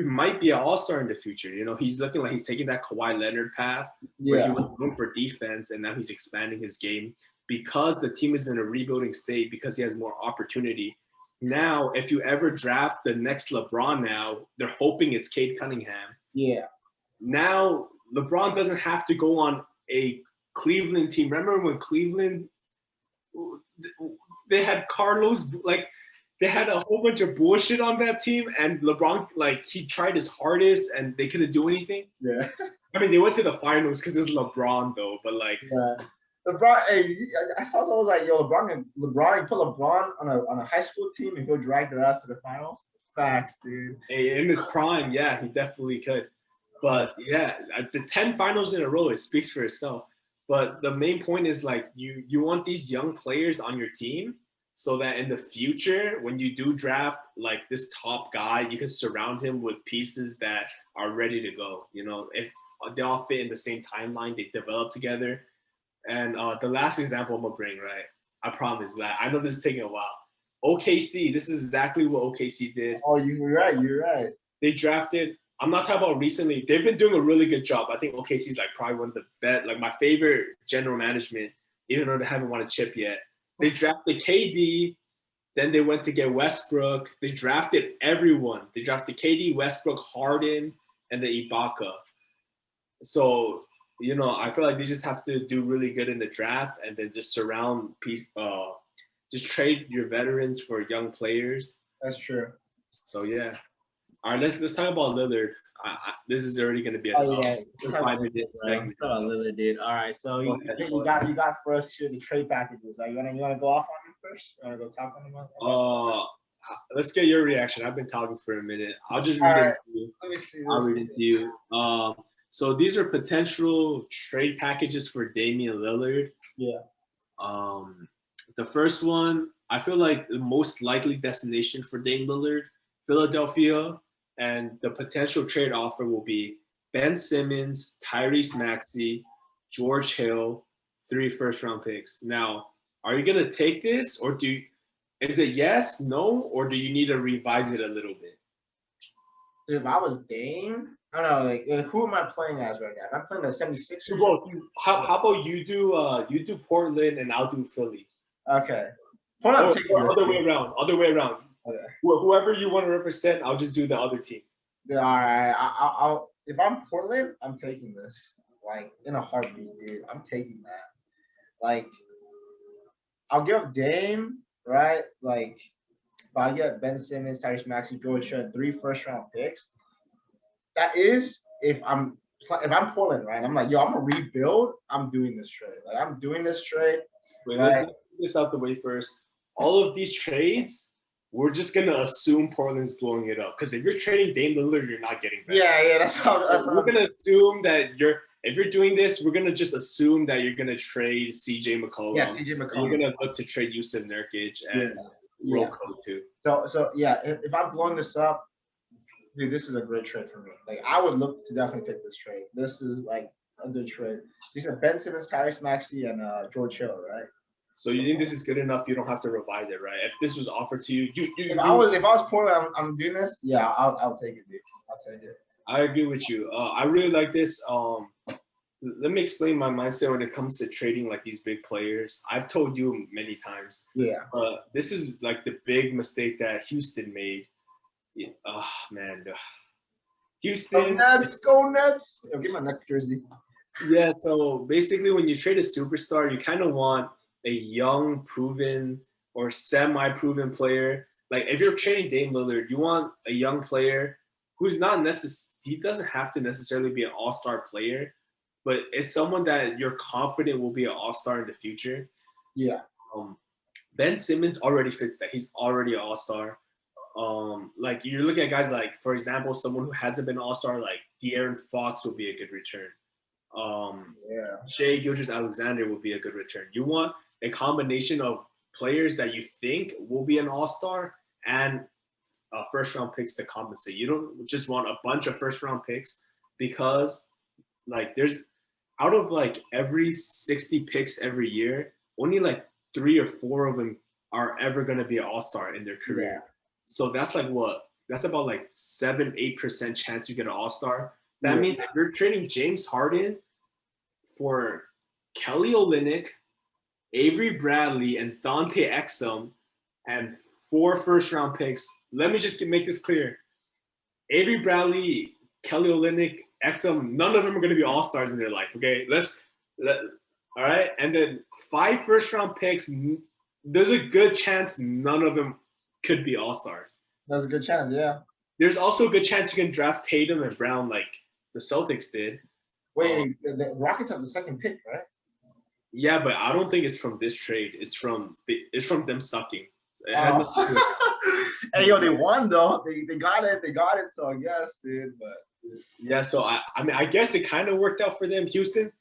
might be an all-star in the future. You know, he's looking like he's taking that Kawhi Leonard path where he was known for defense, and now he's expanding his game because the team is in a rebuilding state, because he has more opportunity. Now, if you ever draft the next LeBron now, they're hoping it's Cade Cunningham. Yeah. Now, LeBron doesn't have to go on a Cleveland team. Remember when Cleveland, they had Carlos, like they had a whole bunch of bullshit on that team, and LeBron, like he tried his hardest and they couldn't do anything. Yeah. I mean, they went to the finals because it's LeBron though, but like. Yeah. LeBron, hey, I saw someone was like, yo, LeBron, put LeBron on a high school team and go drag their ass to the finals. Facts, dude. Hey, in his prime, yeah, he definitely could. But yeah, the 10 finals in a row, it speaks for itself. But the main point is like you want these young players on your team so that in the future, when you do draft like this top guy, you can surround him with pieces that are ready to go. You know, if they all fit in the same timeline, they develop together. And the last example I'm gonna bring, right? I promise that I know this is taking a while. OKC, this is exactly what OKC did. Oh, you're right. They drafted. I'm not talking about recently. They've been doing a really good job. I think OKC is like probably one of the best, like my favorite general management, even though they haven't won a chip yet. They drafted KD, then they went to get Westbrook. They drafted everyone. They drafted KD, Westbrook, Harden, and then Ibaka. So, you know, I feel like they just have to do really good in the draft and then just just trade your veterans for young players. That's true. So yeah. All right, let's talk about Lillard. This is already going to be a 5-minute segment. Talk about Lillard, dude. All right, so you got for us here the trade packages. You wanna go off on them first? You wanna go talk on them? Let's get your reaction. I've been talking for a minute. I'll just read it to you. Let me see. I'll read it to you. So these are potential trade packages for Damian Lillard. Yeah. The first one, I feel like the most likely destination for Dame Lillard, Philadelphia, and the potential trade offer will be Ben Simmons, Tyrese Maxey, George Hill, 3 first-round picks. Now, are you gonna take this, or is it yes, no, or do you need to revise it a little bit? If I was Dame, I don't know, like who am I playing as right now? I'm playing the 76ers. How about you do Portland and I'll do Philly? Okay. Other way around. Okay. Whoever you want to represent, I'll just do the other team. Yeah, all right. I'll if I'm Portland, I'm taking this. Like in a heartbeat, dude. I'm taking that. Like I'll give Dame, right? Like, I get Ben Simmons, Tyrese Maxey, George Hill, 3 first-round picks, that is if I'm Portland, right? I'm like, yo, I'm gonna rebuild. I'm doing this trade. Like, I'm doing this trade. Wait, right? let's get this out the way first. All of these trades, we're just gonna assume Portland's blowing it up. Because if you're trading Dame Lillard, you're not getting better. Yeah, that's how. We're gonna assume that if you're doing this, we're gonna just assume that you're gonna trade CJ McCollum. Yeah, CJ McCollum. And you're gonna look to trade Yusuf Nurkic and Rocco too. So yeah, if I'm blowing this up, dude, this is a great trade for me. Like, I would look to definitely take this trade. This is like a good trade. These are Ben Simmons, Tyrese Maxey, and George Hill, right? So you think this is good enough? You don't have to revise it, right? If this was offered to you, if I was Portland, I'm doing this. Yeah, I'll take it, dude. I'll take it. I agree with you. I really like this. Let me explain my mindset when it comes to trading like these big players. I've told you many times. Yeah. This is like the big mistake that Houston made. Oh man, Houston. Go Nets! I'll get my Nets jersey. Yeah. So basically, when you trade a superstar, you kind of want a young, proven or semi-proven player. Like if you're trading Dame Lillard, you want a young player who's not he doesn't have to necessarily be an all-star player, but it's someone that you're confident will be an all-star in the future. Yeah. Ben Simmons already fits that. He's already an all-star. Like you look at guys like, for example, someone who hasn't been an all-star, like De'Aaron Fox will be a good return. Shai Gilgeous-Alexander will be a good return. You want a combination of players that you think will be an all-star and first-round picks to compensate. You don't just want a bunch of first-round picks because, like, there's out of like every 60 picks every year, only like 3 or 4 of them are ever going to be an all-star in their career. Yeah. So that's like what? That's about like 7-8% chance you get an all-star. That means if you're trading James Harden for Kelly Olynyk, Avery Bradley, and Dante Exum, and 4 first-round picks. Let me just make this clear. Avery Bradley, Kelly Olynyk, Exum, none of them are going to be all-stars in their life, okay? All right? And then 5 first-round picks, there's a good chance none of them could be all-stars. There's a good chance, yeah. There's also a good chance you can draft Tatum and Brown like the Celtics did. Wait, the Rockets have the 2nd pick, right? Yeah, but I don't think it's from this trade. It's from them sucking. It has nothing to do with Hey, yo, they won though. They got it. They got it. So I guess, dude. But yeah, so I mean, I guess it kind of worked out for them. Houston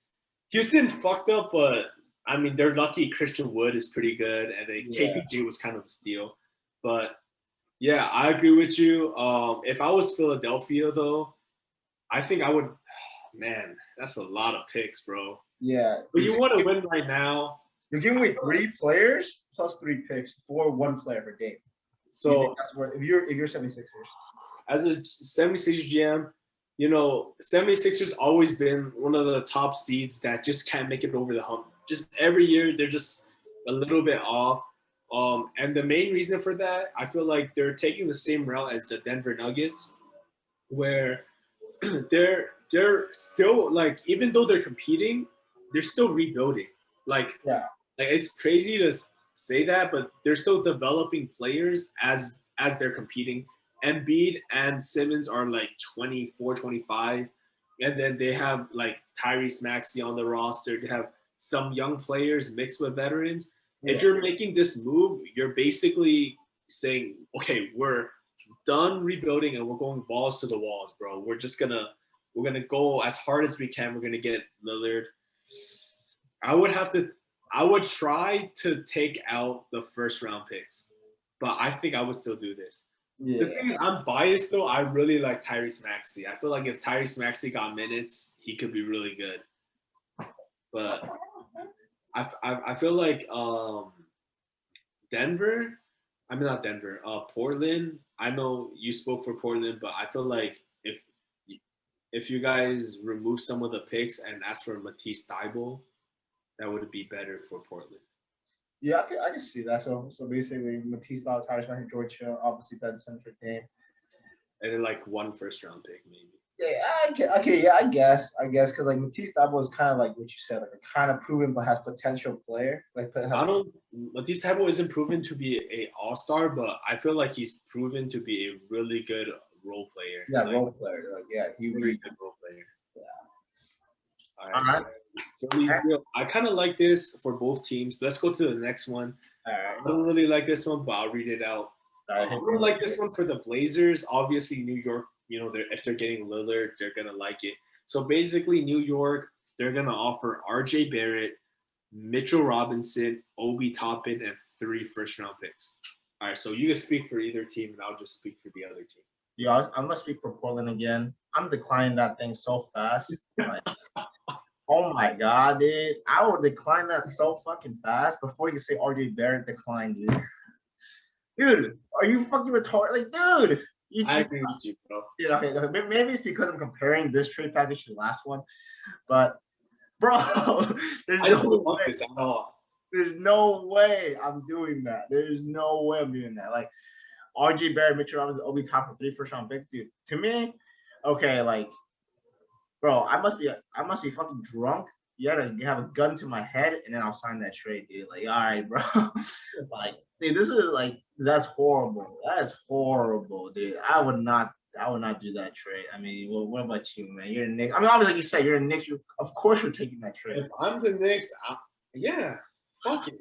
fucked up, but I mean, they're lucky. Christian Wood is pretty good, and then KPJ was kind of a steal. But yeah, I agree with you. If I was Philadelphia, though, I think I would. Man, that's a lot of picks, bro. Yeah. But you want to win right now. You're giving me 3 players plus 3 picks for 1 player per game. So that's where if you're 76ers. As a 76ers GM, 76ers always been one of the top seeds that just can't make it over the hump. Just every year they're just a little bit off. And the main reason for that, I feel like they're taking the same route as the Denver Nuggets, where they're still like, even though they're competing, they're still rebuilding. Like it's crazy to say that, but they're still developing players as they're competing. Embiid and Simmons are like 24, 25, and then they have like Tyrese Maxey on the roster. They have some young players mixed with veterans. If you're making this move, you're basically saying, okay, we're done rebuilding and we're going balls to the walls, bro. We're gonna go as hard as we can. We're gonna get Lillard. I would try to take out the first round picks, but I think I would still do this. Yeah. The thing is, I'm biased though. I really like Tyrese Maxey. I feel like if Tyrese Maxey got minutes, he could be really good. But I feel like Portland. I know you spoke for Portland, but I feel like if you guys remove some of the picks and ask for Matisse Thybulle, that would be better for Portland. Yeah, I can see that. So basically, Matisse Thybulle, Tyrese Maxey, George Hill, obviously Ben Simmons for game, and then like 1 first round pick maybe. Okay, yeah, I guess, because like Matisse Thybulle is kind of like what you said, like a kind of proven but has potential player. Like, I don't. Matisse Thybulle isn't proven to be a all-star, but I feel like he's proven to be a really good role player. yeah, Like, role player. Like, yeah, he very be good role player. yeah. All All right, right, so Philly, next. I kind of like this for both teams. Let's go to the next one. All right, I don't really like this one, but I'll read it out. all right. I don't like this one for the Blazers. Obviously, New York, if they're getting Lillard, they're gonna like it. So basically, New York, they're gonna offer R.J. Barrett, Mitchell Robinson, Obi Toppin, and 3 first-round picks. All right, so you can speak for either team, and I'll just speak for the other team. Yeah, I'm gonna speak for Portland again. I'm declining that thing so fast. Like, oh my god, dude! I would decline that so fucking fast before you say RJ Barrett declined, dude. Dude, are you fucking retarded? Like, dude, I agree with you, bro. Okay, maybe it's because I'm comparing this trade package to the last one, but bro, there's I don't want this at all. There's no way I'm doing that. There's no way I'm doing that. Like, RJ Barrett, Mitchell Robinson, Obi Toppin, 3 first-round picks, dude. To me, okay, like, bro, I must be fucking drunk. You gotta have a gun to my head, and then I'll sign that trade, dude. Like, all right, bro. Like, dude, this is like that's horrible. That is horrible, dude. I would not do that trade. I mean, well, what about you, man? You're a Knicks. I mean, obviously, like you said, you're a Knicks. Of course, you're taking that trade. If I'm the Knicks, yeah, fuck it,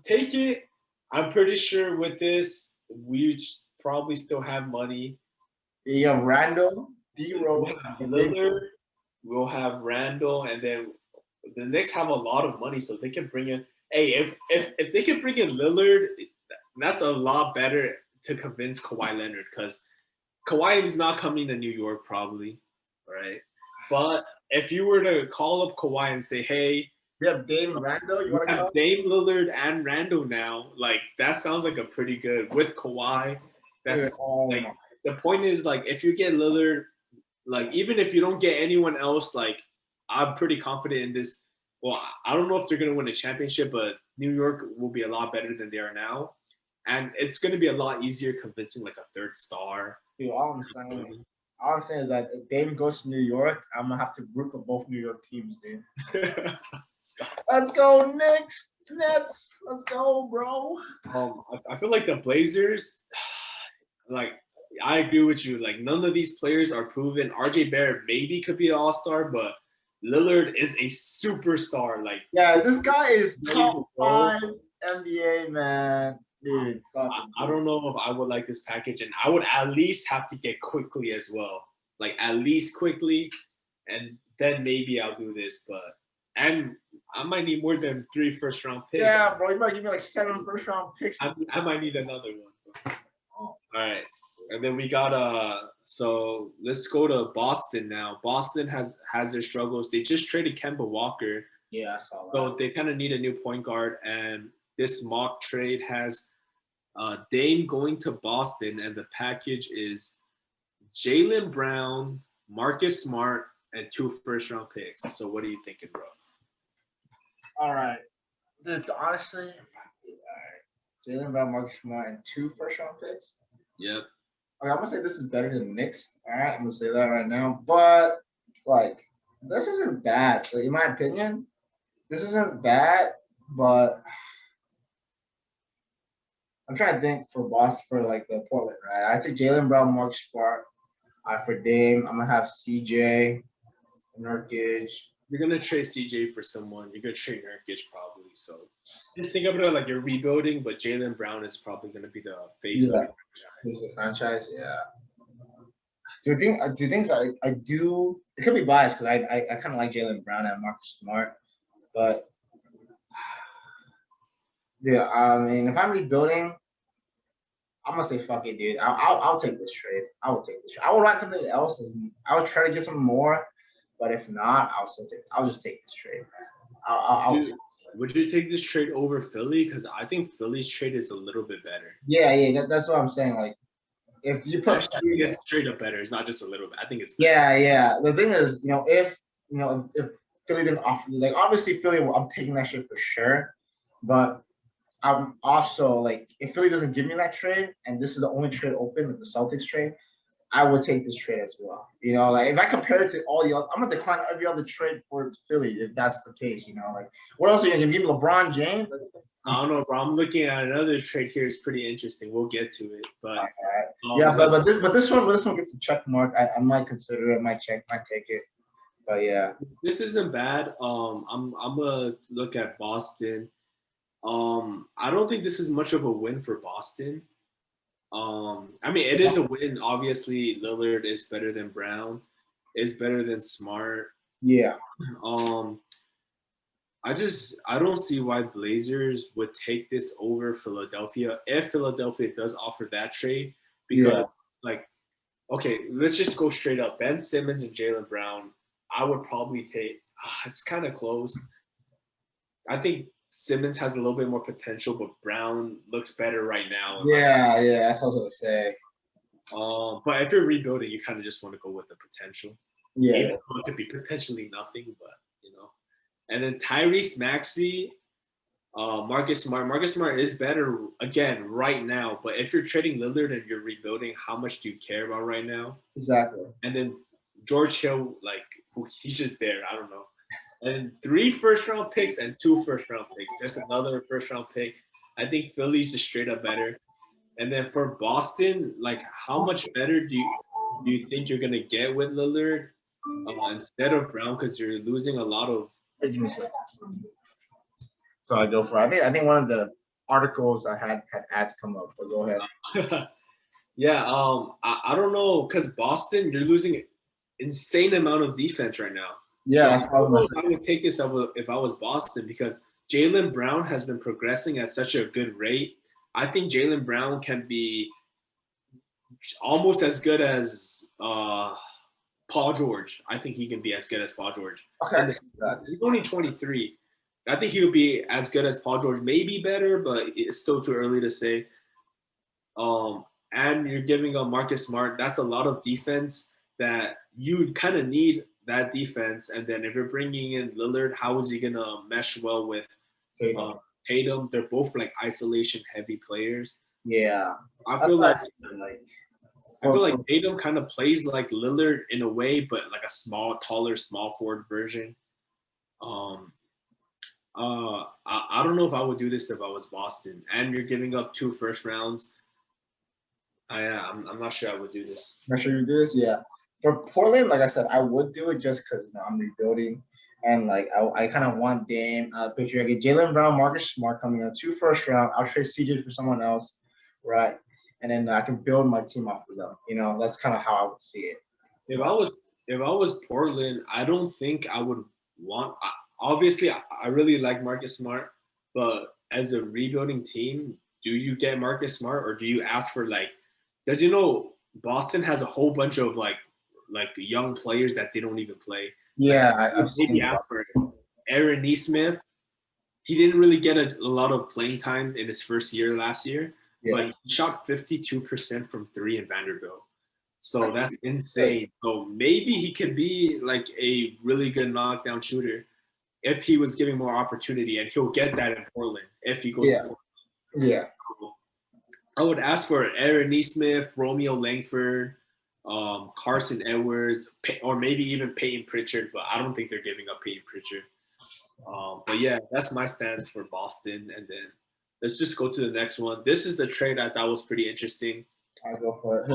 take it. I'm pretty sure with this, we probably still have money. You have Randall, D-Rose, Lillard. We'll have Randall, and then the Knicks have a lot of money, so they can bring in. Hey, if they can bring in Lillard, that's a lot better to convince Kawhi Leonard because Kawhi is not coming to New York probably, right? But if you were to call up Kawhi and say, "Hey, you have Dame Randall, you want to have Dame Lillard and Randall now," like that sounds like a pretty good with Kawhi. That's like the point is like if you get Lillard. Like, even if you don't get anyone else, like, I'm pretty confident in this. Well, I don't know if they're going to win a championship, but New York will be a lot better than they are now. And it's going to be a lot easier convincing, like, a third star. Dude, all I'm saying is that if Dame goes to New York, I'm going to have to root for both New York teams, dude. Let's go, Knicks. Nets. Let's go, bro. I feel like the Blazers, like, I agree with you. Like, none of these players are proven. RJ Barrett maybe could be an all-star, but Lillard is a superstar. Like, yeah, this guy is top 5 NBA, man. Dude, stop it. I don't know if I would like this package, and I would at least have to get quickly as well. Like, at least quickly, and then maybe I'll do this. And I might need more than 3 first-round picks. Yeah, bro, you might give me like 7 first-round picks. I might need another one. All right. And then we got so let's go to Boston now. Boston has their struggles. They just traded Kemba Walker. Yeah, I saw that. So they kind of need a new point guard. And this mock trade has Dame going to Boston, and the package is Jaylen Brown, Marcus Smart, and 2 first-round picks. So what are you thinking, bro? All right. It's honestly, all right. Jaylen Brown, Marcus Smart, and 2 first-round picks. Yep. Okay, I'm gonna say this is better than the Knicks. All right, I'm gonna say that right now. But like, this isn't bad. Like, in my opinion, this isn't bad. But I'm trying to think for Boston for like the Portland, right? I take Jaylen Brown, Marcus Smart. For Dame, I'm gonna have CJ, Nurkic. You're gonna trade CJ for someone. You're gonna trade Nurkic probably. So just think of it like you're rebuilding, but Jaylen Brown is probably gonna be the face of the franchise. Face of the franchise, yeah. Do you think I do? It could be biased because I kind of like Jaylen Brown and Marcus Smart, but yeah, I mean, if I'm rebuilding, I'm gonna say fuck it, dude. I'll take this trade. I will take this trade. I will write something else, and I will try to get some more. But if not, I'll just take this trade, man. I'll take this trade. Would you take this trade over Philly? Because I think Philly's trade is a little bit better. Yeah, that's what I'm saying. Like, if you put, it's straight up better. It's not just a little bit. I think it's better. Yeah. The thing is, if Philly didn't offer, like, obviously Philly, I'm taking that trade for sure. But I'm also like, if Philly doesn't give me that trade, and this is the only trade open, like the Celtics trade, I would take this trade as well. You know, like if I compare it to all the other, I'm gonna decline every other trade for Philly if that's the case. You know, like what else are you gonna give me? LeBron James? I don't know, bro. I'm looking at another trade here. It's pretty interesting. We'll get to it, but yeah, but this one gets a check mark. I might consider it. Might take it. But yeah, this isn't bad. I'm gonna look at Boston. I don't think this is much of a win for Boston. I mean, it is a win. Obviously, Lillard is better than Brown, is better than Smart. Yeah. I don't see why Blazers would take this over Philadelphia if Philadelphia does offer that trade because okay, let's just go straight up. Ben Simmons and Jaylen Brown, I would probably take. It's kind of close. I think Simmons has a little bit more potential, but Brown looks better right now. Yeah, that's what I was gonna say. But if you're rebuilding, you kind of just want to go with the potential. Yeah, even though it could be potentially nothing, but you know. And then Tyrese Maxey, Marcus Smart. Marcus Smart is better again right now, but if you're trading Lillard and you're rebuilding, how much do you care about right now? Exactly. And then George Hill, like he's just there. I don't know. And 3 first-round picks and 2 first-round picks. There's another first-round pick. I think Philly's is straight up better. And then for Boston, like how much better do you think you're gonna get with Lillard instead of Brown? Because you're losing a lot of. Give me a second. So I go for. I think one of the articles I had ads come up. But go ahead. Yeah. I don't know because Boston, you're losing an insane amount of defense right now. Yeah, so I would take this up if I was Boston because Jaylen Brown has been progressing at such a good rate. I think Jaylen Brown can be almost as good as Paul George. I think he can be as good as Paul George. Okay. He's only 23. I think he would be as good as Paul George, maybe better, but it's still too early to say. And you're giving up Marcus Smart. That's a lot of defense that you kind of need that defense. And then if you're bringing in Lillard, how is he going to mesh well with Tatum? They're both like isolation heavy players. Yeah. I feel like Tatum kind of plays like Lillard in a way, but like a taller, small forward version. I don't know if I would do this if I was Boston. And you're giving up 2 first rounds. I'm not sure I would do this. Not sure you do this? Yeah. For Portland, like I said, I would do it just because I'm rebuilding. And like I kind of want Dame. Picture I get Jaylen Brown, Marcus Smart coming in 2 first round. I'll trade CJ for someone else, right? And then I can build my team off of them. You know, that's kind of how I would see it. If I was Portland, I don't think I would want. Obviously, I really like Marcus Smart, but as a rebuilding team, do you get Marcus Smart or do you ask for like? Because Boston has a whole bunch of like young players that they don't even play. Yeah, I've maybe ask for Aaron Nesmith. He didn't really get a lot of playing time in his first year last year, but he shot 52% from 3 in Vanderbilt. So that's insane. So maybe he could be like a really good knockdown shooter if he was given more opportunity, and he'll get that in Portland if he goes to Portland. Yeah. I would ask for Aaron Nesmith, Romeo Langford, Carson Edwards, or maybe even Peyton Pritchard, but I don't think they're giving up Peyton Pritchard. But yeah, that's my stance for Boston. And then let's just go to the next one. This is the trade I thought was pretty interesting. I'll go for it.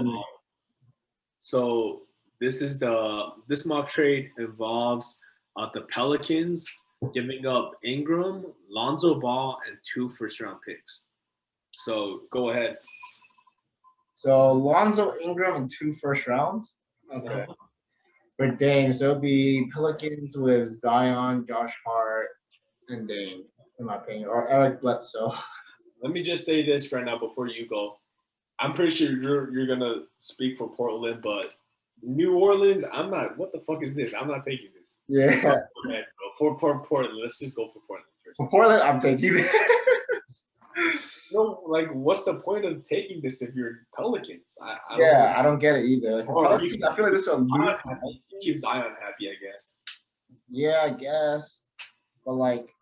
So this mock trade involves the Pelicans giving up Ingram, Lonzo Ball, and 2 first-round picks. So go ahead. So Lonzo, Ingram, and 2 first rounds. Okay. For Dame, so it'll be Pelicans with Zion, Josh Hart, and Dame, in my opinion, or Eric Bledsoe. Let me just say this right now before you go. I'm pretty sure you're gonna speak for Portland, but New Orleans, I'm not. What the fuck is this? I'm not taking this. Yeah. For Portland, let's just go for Portland first. For Portland, I'm taking it. No, like, what's the point of taking this if you're Pelicans? I don't get it either. Like, Pelicans, I feel like this will keep Zion happy, I guess. Yeah, I guess. But like,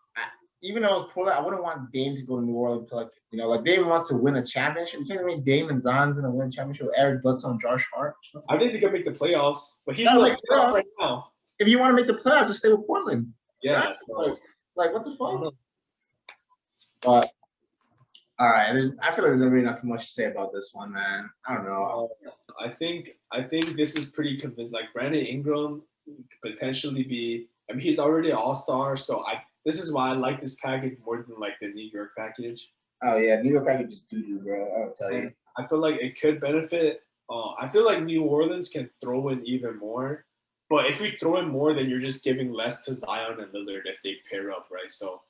even though it was Portland, I wouldn't want Dame to go to New Orleans. Like, like Dame wants to win a championship. You telling me Dame and Zion's gonna win a championship with Eric Bledsoe and Josh Hart? I think they can make the playoffs, but he's in the playoffs right now. If you want to make the playoffs, just stay with Portland. Yeah. Right? So, like what the fuck? But all right, I feel like there's really not too much to say about this one, man. I don't know. I think this is pretty convincing. Like Brandon Ingram could potentially be. I mean, he's already an all-star, so this is why I like this package more than like the New York package. Oh yeah, New York package is doo-doo, bro. I'll tell you. I feel like it could benefit. I feel like New Orleans can throw in even more, but if we throw in more, then you're just giving less to Zion and Lillard if they pair up, right? So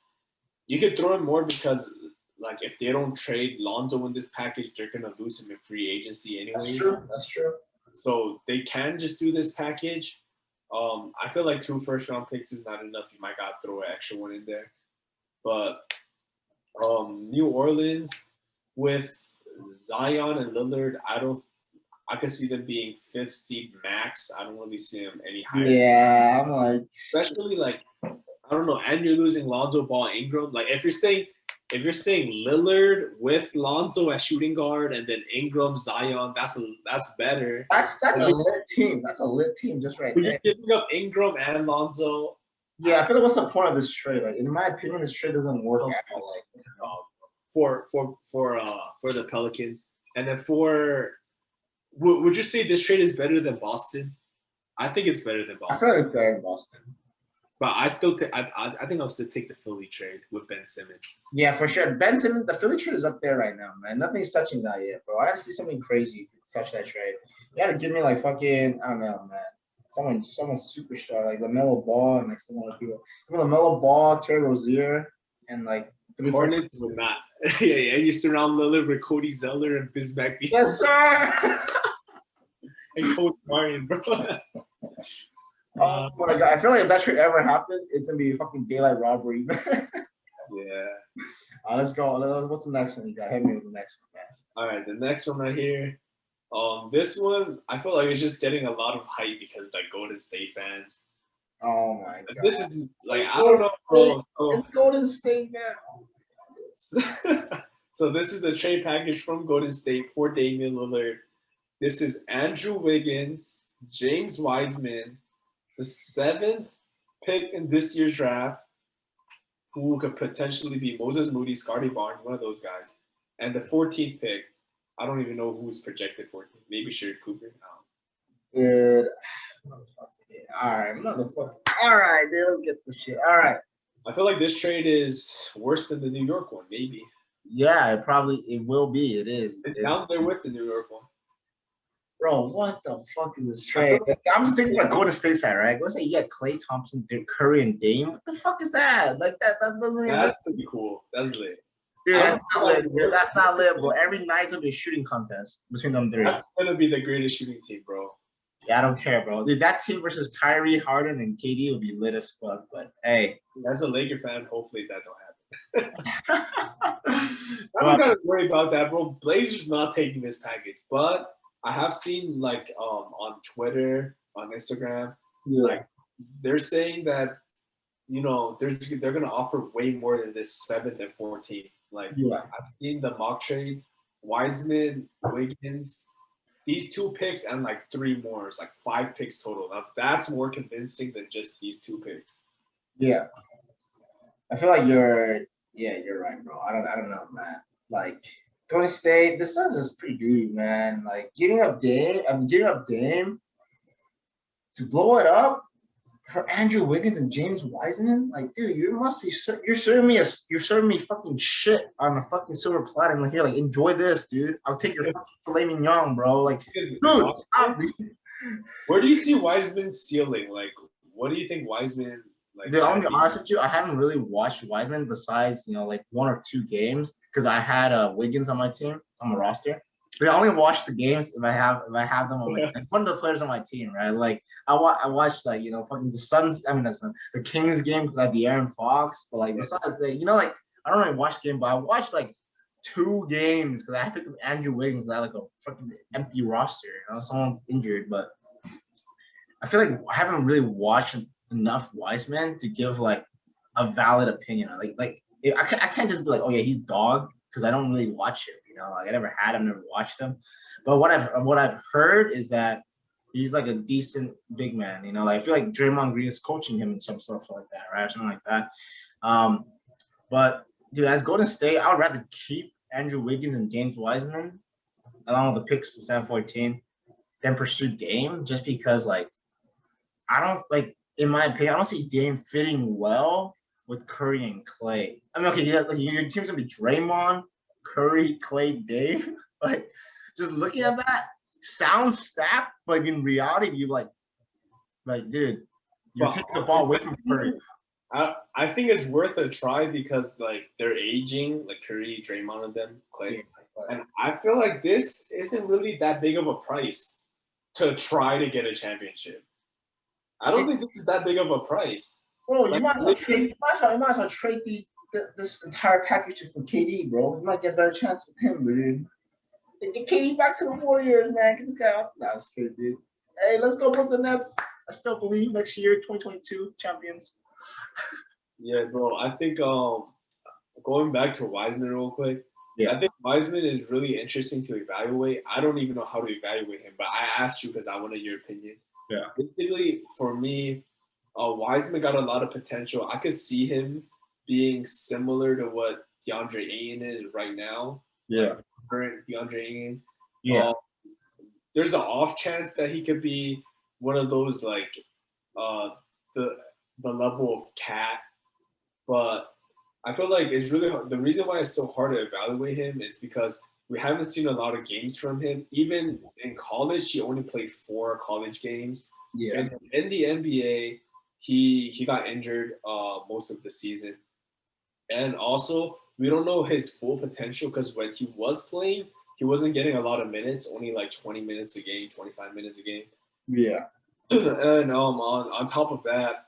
you could throw in more because, like, if they don't trade Lonzo in this package, they're gonna lose him in free agency anyway. That's true. So they can just do this package. I feel like 2 first-round picks is not enough. You might gotta throw an extra one in there, but New Orleans with Zion and Lillard, I could see them being 5th seed max. I don't really see them any higher. Yeah, I'm like, especially like, I don't know, and you're losing Lonzo Ball, Ingram. Like if you're saying Lillard with Lonzo at shooting guard and then Ingram, Zion, that's better. That's a lit team. That's a lit team just right there. You're giving up Ingram and Lonzo. Yeah, I feel like what's the point of this trade? Like in my opinion, this trade doesn't work out. Like for the Pelicans, and then would you say this trade is better than Boston? I think it's better than Boston. I feel like it's better than Boston. But I still I think I'll still take the Philly trade with Ben Simmons. Yeah, for sure. Ben Simmons, the Philly trade is up there right now, man. Nothing's touching that yet, bro. I gotta see something crazy to touch that trade. You gotta give me like fucking, I don't know, man. Someone superstar like LaMelo Ball and like some other people. LaMelo Ball, Terry Rozier, and like Hornets would not. yeah. You surround Lillard with Cody Zeller and Bismack. Yes, sir. And Coach Marion, bro. Oh my god! I feel like if that trade ever happened, it's gonna be a fucking daylight robbery. Yeah. Let's go. What's the next one you got? Hit me with the next one, man. All right, the next one right here. This one I feel like it's just getting a lot of hype because like Golden State fans. Oh my god! This is like I don't know, bro. It's Golden State now. So this is the trade package from Golden State for Damian Lillard. This is Andrew Wiggins, James Wiseman, the 7th pick in this year's draft, who could potentially be Moses Moody, Scotty Barnes, one of those guys, and the 14th pick. I don't even know who's projected 14th. Maybe Sherrod Cooper. Dude, all right, motherfucker. All right, dude, let's get this shit. All right. I feel like this trade is worse than the New York one, maybe. Yeah, it will be. It is. It's down there with the New York one. Bro, what the fuck is this trade? I'm just thinking about Golden State side, right? Let's say you got Klay Thompson, Curry, and Dame. What the fuck is that? Like that doesn't even. That's pretty cool. That's lit. Dude, that's not lit. Dude. That's not lit, bro. Every night's gonna be a shooting contest between them three. That's gonna be the greatest shooting team, bro. Yeah, I don't care, bro. Dude, that team versus Kyrie, Harden, and KD will be lit as fuck. But hey, as a Laker fan, hopefully that don't happen. I'm not gonna worry about that, bro. Blazers not taking this package, but I have seen like on Twitter, on Instagram, like they're saying that they're gonna offer way more than this 7th and 14th. Like I've seen the mock trades, Wiseman, Wiggins, these 2 picks and like 3 more. It's like 5 picks total. Now that's more convincing than just these 2 picks. Yeah, I feel like you're right, bro. I don't know, man. Like Golden State, this Suns is pretty good, man. Like getting up Dame to blow it up for Andrew Wiggins and James Wiseman. Like, dude, you're serving me fucking shit on a fucking silver platter. Like, here, like, enjoy this, dude. I'll take your fucking filet mignon, bro. Like, dude, stop, dude. Where do you see Wiseman's ceiling? Like, what do you think Wiseman? Like, dude, I'll be honest with you. I haven't really watched Wiseman besides, like 1 or 2 games because I had Wiggins on my team, on my roster. But I only watch the games if I have them on like one of the players on my team, right? Like I watched like fucking the Kings game because I had the Aaron Fox. But like besides that, like I don't really watch the game, but I watched like 2 games because I picked up Andrew Wiggins. I had like a fucking empty roster. Someone's injured, but I feel like I haven't really watched enough Wiseman to give like a valid opinion. Like I can't just be like, oh yeah, he's dog because I don't really watch him. Like I never had him, never watched him. But what I've heard is that he's like a decent big man. Like I feel like Draymond Green is coaching him and some stuff like that, right? Or something like that. Um, but dude, as Golden State, I would rather keep Andrew Wiggins and James Wiseman along with the picks of 714 than pursue Dame just because like I don't like in my opinion, I don't see Dame fitting well with Curry and Clay. I mean, okay, yeah, like your team's gonna be Draymond, Curry, Clay, Dame. Like, just looking at that sounds stacked, but in reality, you like, dude, you're But taking the ball away from Curry. I think it's worth a try because like they're aging, like Curry, Draymond, and them, Clay. And I feel like this isn't really that big of a price to try to get a championship. I don't think this is that big of a price. Bro, Like, you might as well trade this entire package for KD, bro. You might get a better chance with him, dude. Get KD back to the Warriors, man. Get this guy out. Nah, I was kidding, dude. Hey, let's go Brooklyn Nets. I still believe next year, 2022 champions. Yeah, bro. I think going back to Wiseman real quick. Yeah. I think Wiseman is really interesting to evaluate. I don't even know how to evaluate him, but I asked you because I wanted your opinion. Yeah. Basically, for me, Wiseman got a lot of potential. I could see him being similar to what DeAndre Ayton is right now. Yeah. Like current DeAndre Ayton. Yeah. There's an off chance that he could be one of those like the level of Cat, but I feel like it's really hard. The reason why it's so hard to evaluate him is because we haven't seen a lot of games from him. Even in college, he only played 4 college games. Yeah. And in the NBA, he got injured most of the season. And also, we don't know his full potential because when he was playing, he wasn't getting a lot of minutes, only like 20 minutes a game, 25 minutes a game. Yeah. And on top of that,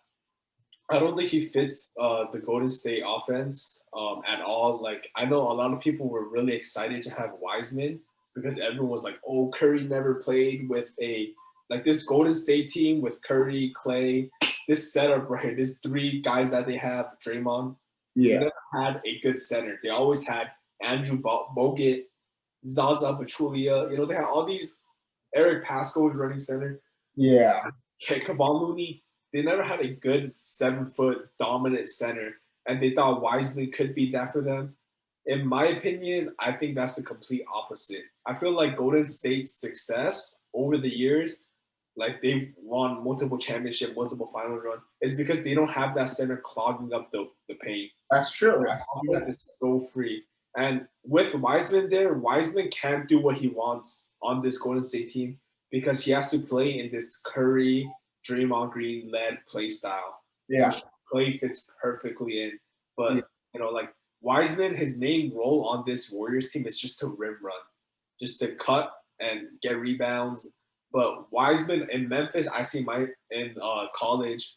I don't think he fits the Golden State offense at all. Like I know a lot of people were really excited to have Wiseman because everyone was like, "Oh, Curry never played with this Golden State team with Curry, Clay, this setup right here, this 3 guys that they have, Draymond. Yeah. They never had a good center. They always had Andrew Bogut, Zaza Pachulia. They had all these. Eric Pascal was running center. Yeah. Kevon Looney. They never had a good 7-foot dominant center, and they thought Wiseman could be that for them. In my opinion, I think that's the complete opposite. I feel like Golden State's success over the years, like they've won multiple championships, multiple finals run, is because they don't have that center clogging up the paint. That's true. Their offense is so free. And with Wiseman there, Wiseman can't do what he wants on this Golden State team because he has to play in this Curry, Draymond Green led play style. Yeah. Which Clay fits perfectly in. But like Wiseman, his main role on this Warriors team is just to rim run, just to cut and get rebounds. But Wiseman in Memphis, I see in college,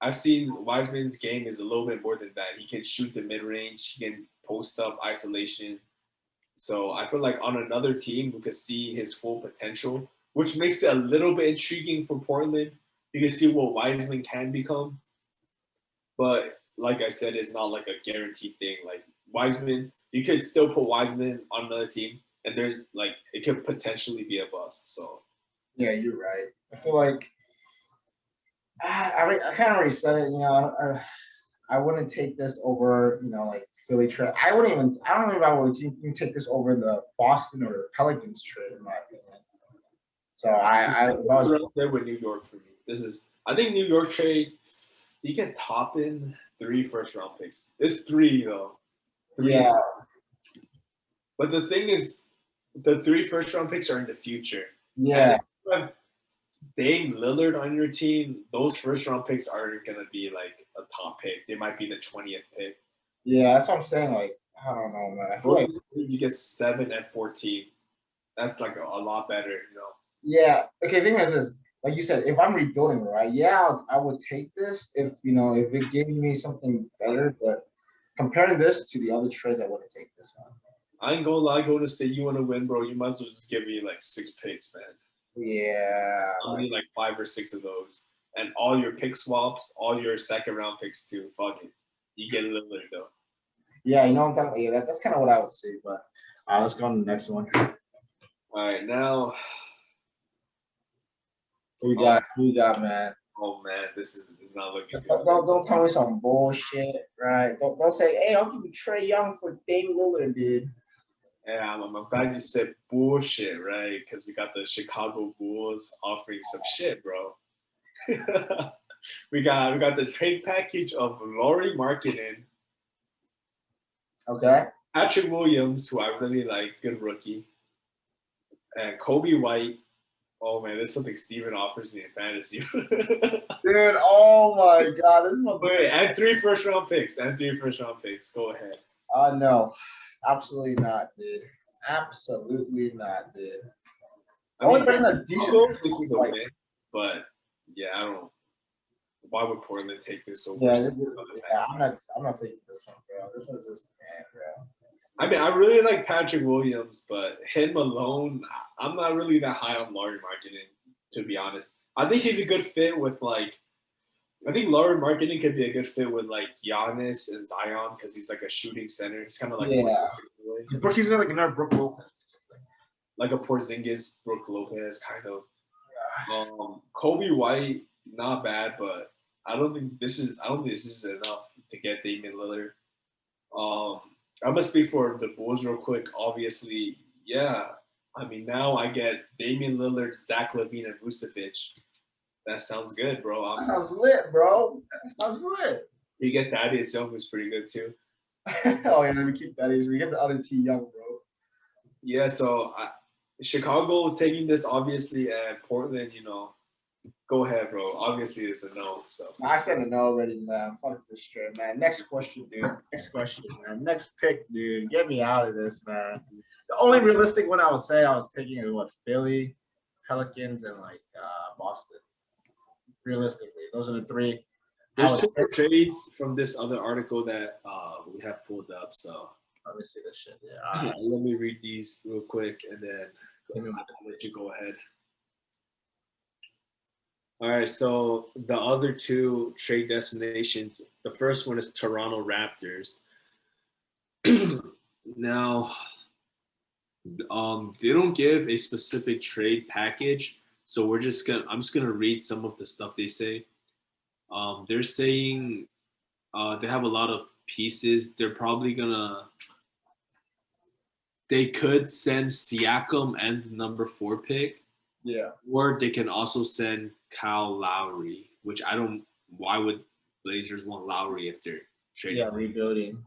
I've seen Wiseman's game is a little bit more than that. He can shoot the mid range, he can post up isolation. So I feel like on another team, we could see his full potential, which makes it a little bit intriguing for Portland. You can see what Wiseman can become. But like I said, it's not like a guaranteed thing. Like Wiseman, you could still put Wiseman on another team, and there's like it could potentially be a bust. So yeah, you're right. I feel like I kind of already said it. I wouldn't take this over. Like Philly trade. I don't know if I would even take this over the Boston or Pelicans trade in my opinion. So I was right there with New York for me. I think New York trade. You can top in 3 first-round picks. It's 3 though. 3. Yeah. But the thing is, the 3 first-round picks are in the future. Yeah. And if you have Dame Lillard on your team, those first-round picks aren't gonna be like a top pick. They might be the 20th pick. Yeah, that's what I'm saying. Like, I don't know, man. I feel like you get 7 and 14. That's like a lot better, Yeah. Okay. The thing is this. Like you said, if I'm rebuilding, right? Yeah, I would take this if it gave me something better. But comparing this to the other trades, I wouldn't take this one. I ain't gonna lie, Golden State, you want to win, bro. You might as well just give me like 6 picks, man. Yeah. I need like 5 or 6 of those, and all your pick swaps, all your second round picks too. Fuck it, you get Lillard though. Yeah, you know what I'm talking about. Yeah, that's kind of what I would say. But let's go on to the next one. All right, now. Who we got, man? Oh man, this is not looking good. Don't tell me some bullshit, right? Don't say, hey, I'll give you Trae Young for Dame Lillard, dude. Yeah, I'm glad you said bullshit, right? Because we got the Chicago Bulls offering some shit, bro. we got the trade package of Lauri Markkanen, Okay. Patrick Williams, who I really like, good rookie, and Kobe White. Oh man, this is something Steven offers me in fantasy. Dude, oh my god, this is Wait, and 3 first-round picks. Go ahead. No, absolutely not, dude. Absolutely not, dude. I mean, this is okay, but yeah, I don't. Why would Portland take this over? Yeah, I'm not taking this one, bro. This is just bad, bro. I mean, I really like Patrick Williams, but him alone, I'm not really that high on Lauri Markkanen, to be honest. I think he's a good fit with I think Lauri Markkanen could be a good fit with Giannis and Zion because he's like a shooting center. He's kind of like Brooke, he's like another Brook Lopez, like a Porzingis, Brook Lopez kind of. Kobe White, not bad, but I don't think this is enough to get Damian Lillard. I'm gonna speak for the Bulls real quick. Obviously, yeah. I mean, now I get Damian Lillard, Zach LaVine, and Vucevic. That sounds good, bro. That sounds lit, bro. That sounds lit. You get Thaddeus Young, who's pretty good too. Oh yeah, we keep Thaddeus. We get the other T Young, bro. Yeah, so Chicago taking this obviously, and Portland, go ahead, bro. Obviously, it's a no. So I said a no already, man. Fuck this straight, man. Next question, dude. Man. Next pick, dude. Get me out of this, man. The only realistic one I would say I was taking is Philly, Pelicans, and Boston. Realistically, those are the three. There's 2 trades from this other article that we have pulled up. So let me see this shit. Yeah. Let me read these real quick, and then I'll let you go ahead. All right, so the other 2 trade destinations, the first one is Toronto Raptors. Now, they don't give a specific trade package, so I'm just gonna read some of the stuff they say. They're saying they have a lot of pieces. They're probably they could send Siakam and the number 4 pick. Yeah. Or they can also send Kyle Lowry, which I don't. Why would Blazers want Lowry if they're trading? Yeah, rebuilding.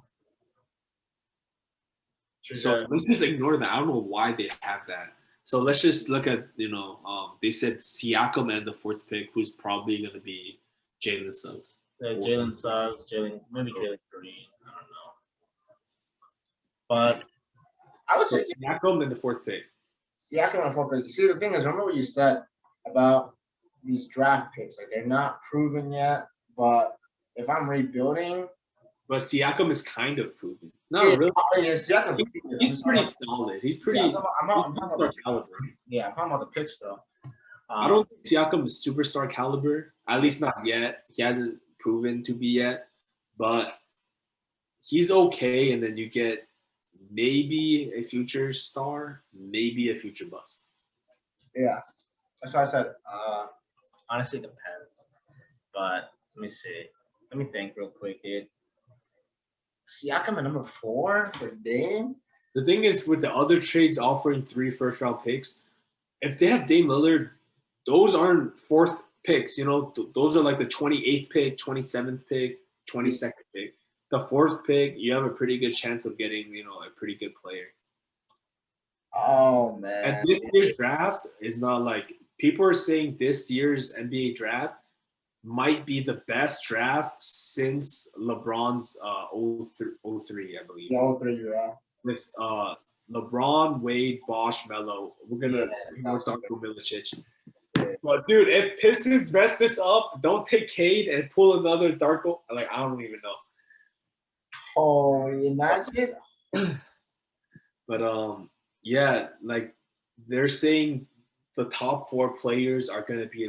So let's just ignore that. I don't know why they have that. So let's just look at they said Siakam and the 4th pick, who's probably going to be Jalen Suggs. Yeah, Jalen Suggs, maybe Jalen Green. I don't know. But I would say Siakam and the 4th pick. Siakam and the 4th pick. You see, the thing is, remember what you said about these draft picks? Like, they're not proven yet, but if I'm rebuilding. But Siakam is kind of proven. Not really. Siakam, he's pretty solid. He's pretty. I'm talking about the caliber. Yeah, I'm talking about the picks, though. I don't think Siakam is superstar caliber, at least not yet. He hasn't proven to be yet, but he's okay. And then you get maybe a future star, maybe a future bust. Yeah, that's why I said. Honestly, it depends. But let me see. Let me think real quick, dude. Siakam at number 4 for Dame. The thing is, with the other trades offering 3 first-round picks, if they have Dame Lillard, those aren't 4th picks. Those are like the 28th pick, 27th pick, 22nd pick. The 4th pick, you have a pretty good chance of getting, a pretty good player. Oh man! And this year's draft is not like people are saying this year's NBA draft might be the best draft since LeBron's 03, I believe. Yeah, 03, yeah. With LeBron, Wade, Bosh, Melo. We're gonna Darko Milicic. But dude, if Pistons mess this up, don't take Cade and pull another Darko. I don't even know. Oh, imagine. But yeah, they're saying the top 4 players are gonna be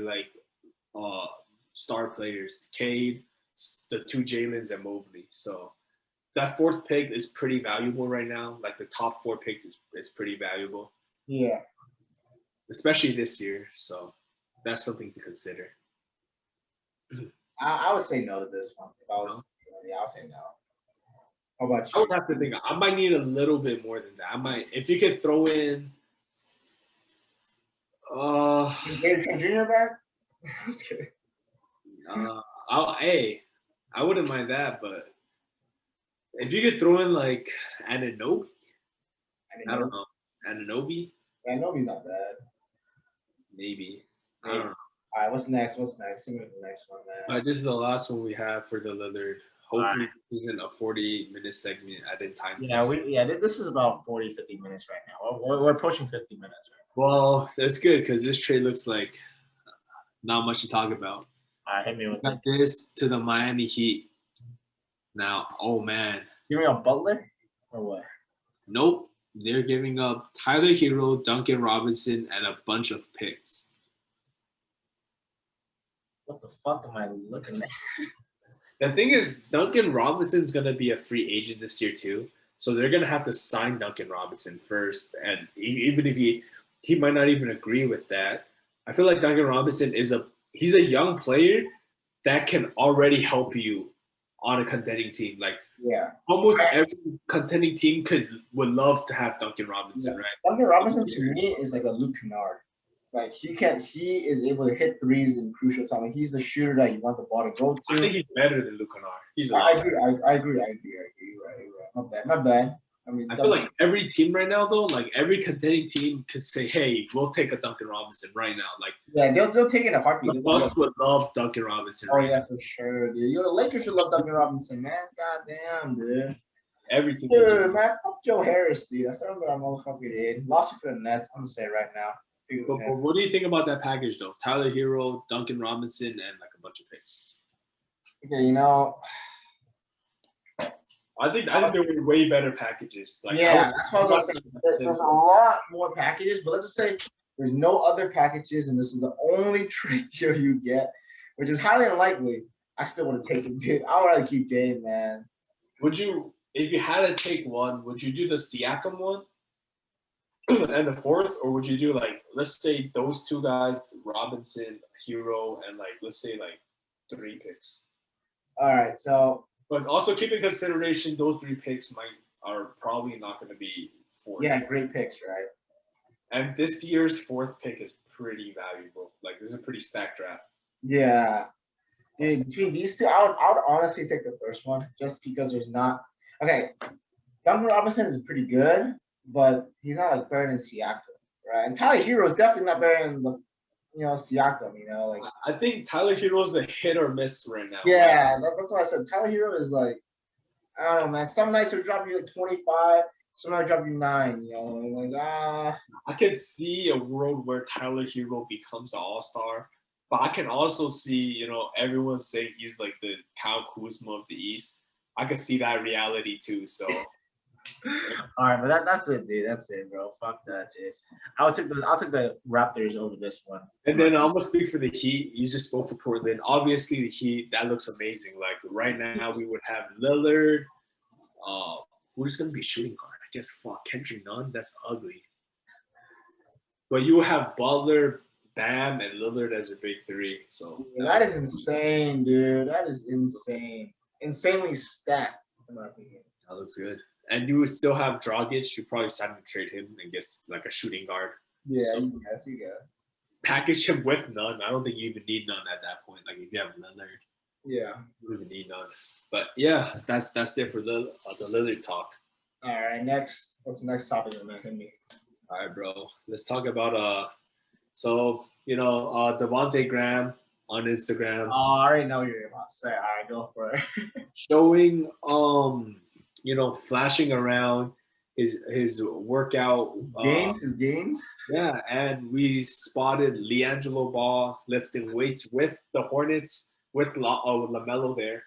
star players: Cade, the 2 Jalen's, and Mobley. So that fourth pick is pretty valuable right now. Like the top 4 pick is pretty valuable. Yeah. Especially this year. So that's something to consider. I would say no to this one. If I was, I would say no. How about I you? would have to think. I might need a little bit more than that. I might, if you could throw in. David Trent Jr. back? I was kidding. I wouldn't mind that, but if you could throw in like Anunoby, I don't know. Anunoby? Anunoby's not bad. Maybe. I don't know. All right, what's next? Give me the next one, man. This is the last one we have for the Lillard. Hopefully this isn't a 40-minute segment at a time. Yeah, this is about 40, 50 minutes right now. We're approaching 50 minutes right now. Well, that's good because this trade looks like not much to talk about. All right, hit me with got this to the Miami Heat. Now, oh man. Give me a Butler or what? Nope. They're giving up Tyler Hero, Duncan Robinson, and a bunch of picks. What the fuck am I looking at? The thing is, Duncan Robinson's going to be a free agent this year too. So they're going to have to sign Duncan Robinson first. And even if he might not even agree with that, I feel like Duncan Robinson he's a young player that can already help you on a contending team. Like, almost every contending team would love to have Duncan Robinson, right? Duncan Robinson to me is like a Luke Kennard. Like he is able to hit threes in crucial time. Like he's the shooter that you want the ball to go to. I think he's better than Luke Kennard. I agree. Right. Not bad. I mean, I feel like every team right now, though, like every contending team could say, "Hey, we'll take a Duncan Robinson right now." Like, they'll take it in a heartbeat. The Bucks would love Duncan Robinson. Oh yeah, for sure, dude. The Lakers should love Duncan Robinson, man. God damn, dude. Everything. Dude, man, fuck Joe Harris, dude. That's something that motherfucker did. Lost it for the Nets. I'm gonna say right now. But what do you think about that package, though? Tyler Hero, Duncan Robinson, and like a bunch of picks. Okay, I think there were way better packages. Like, that's what I was saying. There's a lot more packages, but let's just say there's no other packages, and this is the only trade deal you get, which is highly unlikely. I still want to take it, dude. I would rather keep Dame, man. Would you, if you had to take one, would you do the Siakam one and the fourth, or would you do like, let's say those two guys, Robinson, Hero, and like let's say like 3 picks? All right, so. But also keep in consideration those 3 picks are probably not going to be 4. Yeah, great picks, right? And this year's 4th pick is pretty valuable. Like, this is a pretty stacked draft. Yeah. Dude, between these two, I would honestly take the first one just because there's not – okay, Duncan Robinson is pretty good, but he's not, like, better than Siakam, right? And Tyler Hero is definitely not better than the – Siakam, like I think Tyler Hero is a hit or miss right now. Yeah, that's why I said Tyler Hero is like, I don't know, man. Some nights he'll drop you like 25, some nights drop you 9. I can see a world where Tyler Hero becomes an all-star, but I can also see, everyone saying he's like the Kyle Kuzma of the East. I can see that reality too. So. All right, but that's it, dude. That's it, bro. Fuck that, dude. I'll take the Raptors over this one. And then I'm gonna speak for the Heat. You just spoke for Portland. Obviously, the Heat that looks amazing. Like right now, we would have Lillard. Who's gonna be shooting guard? I guess Kendrick Nunn. That's ugly. But you have Butler, Bam, and Lillard as your big 3. So that is insane, dude. That is insane. Insanely stacked, in my opinion. That looks good. And you would still have Dragic. You probably sign and trade him and get like a shooting guard. Yeah, so, you guess. Package him with Nunn. I don't think you even need Nunn at that point. Like if you have Lillard. Yeah. You don't even need Nunn. But yeah, that's it for the Lillard talk. All right, next. What's the next topic, man? All right, bro. Let's talk about Devontae Graham on Instagram. Oh, I already know what you're about to say. All right, go for it. Showing flashing around his workout his gains. Yeah, and we spotted LiAngelo Ball lifting weights with the Hornets with LaMelo there,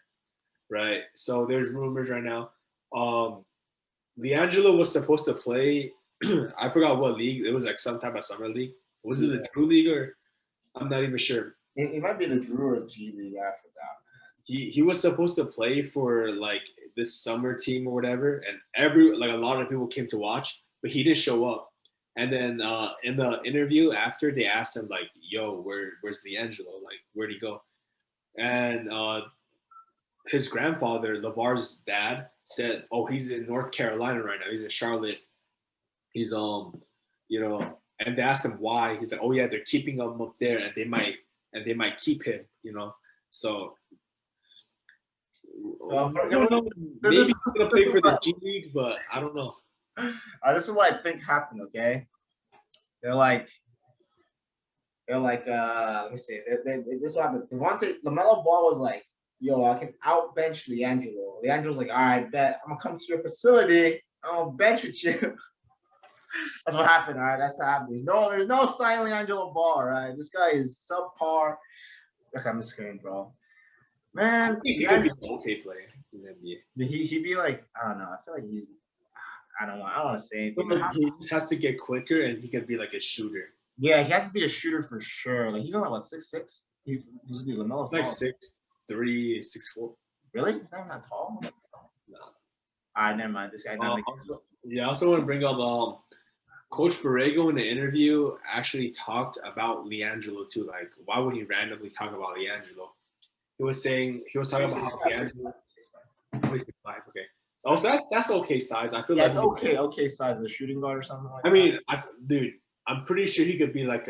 right? So there's rumors right now. LiAngelo was supposed to play. I forgot what league. It was like some type of summer league. Was it the Drew League or? I'm not even sure. It might be the Drew or G League. I forgot. he was supposed to play for like this summer team or whatever, and a lot of people came to watch, but he didn't show up. And then in the interview after, they asked him like, "Yo, where's D'Angelo? Like, where'd he go?" And his grandfather, LeVar's dad, said, "Oh, he's in North Carolina right now. He's in Charlotte. He's you know." And they asked him why. He's like, "Oh yeah, they're keeping him up there, and they might keep him. You know." So I don't know. Maybe he's gonna play for the G League, but I don't know. This is what I think happened. Okay, they're like, let me see. This is what happened. LaMelo Ball was like, yo, I can outbench Leandro. Leandro's like, all right, bet. I'm gonna come to your facility. I'm gonna bench with you. That's what happened. All right, that's what happened. There's no sign Leandro Ball. All right, this guy is subpar. I'm just kidding, bro. Man, I think he could be an okay player in the NBA. He'd be like, I don't know. I feel like he's. I don't know. I don't want to say anything. But he has to get quicker, and he can be like a shooter. Yeah, he has to be a shooter for sure. Like he's only what 6'6". He's LaMelo's like 6'3", 6'4". Really? He's not even that tall. No. All right, never mind. This guy. I also want to bring up Coach Borrego in the interview actually talked about LiAngelo too. Like, why would he randomly talk about LiAngelo? He was talking about how LiAngelo. Okay. Oh, so that's okay size. I feel like it's okay size. The shooting guard or something like that. I mean, dude, I'm pretty sure he could be like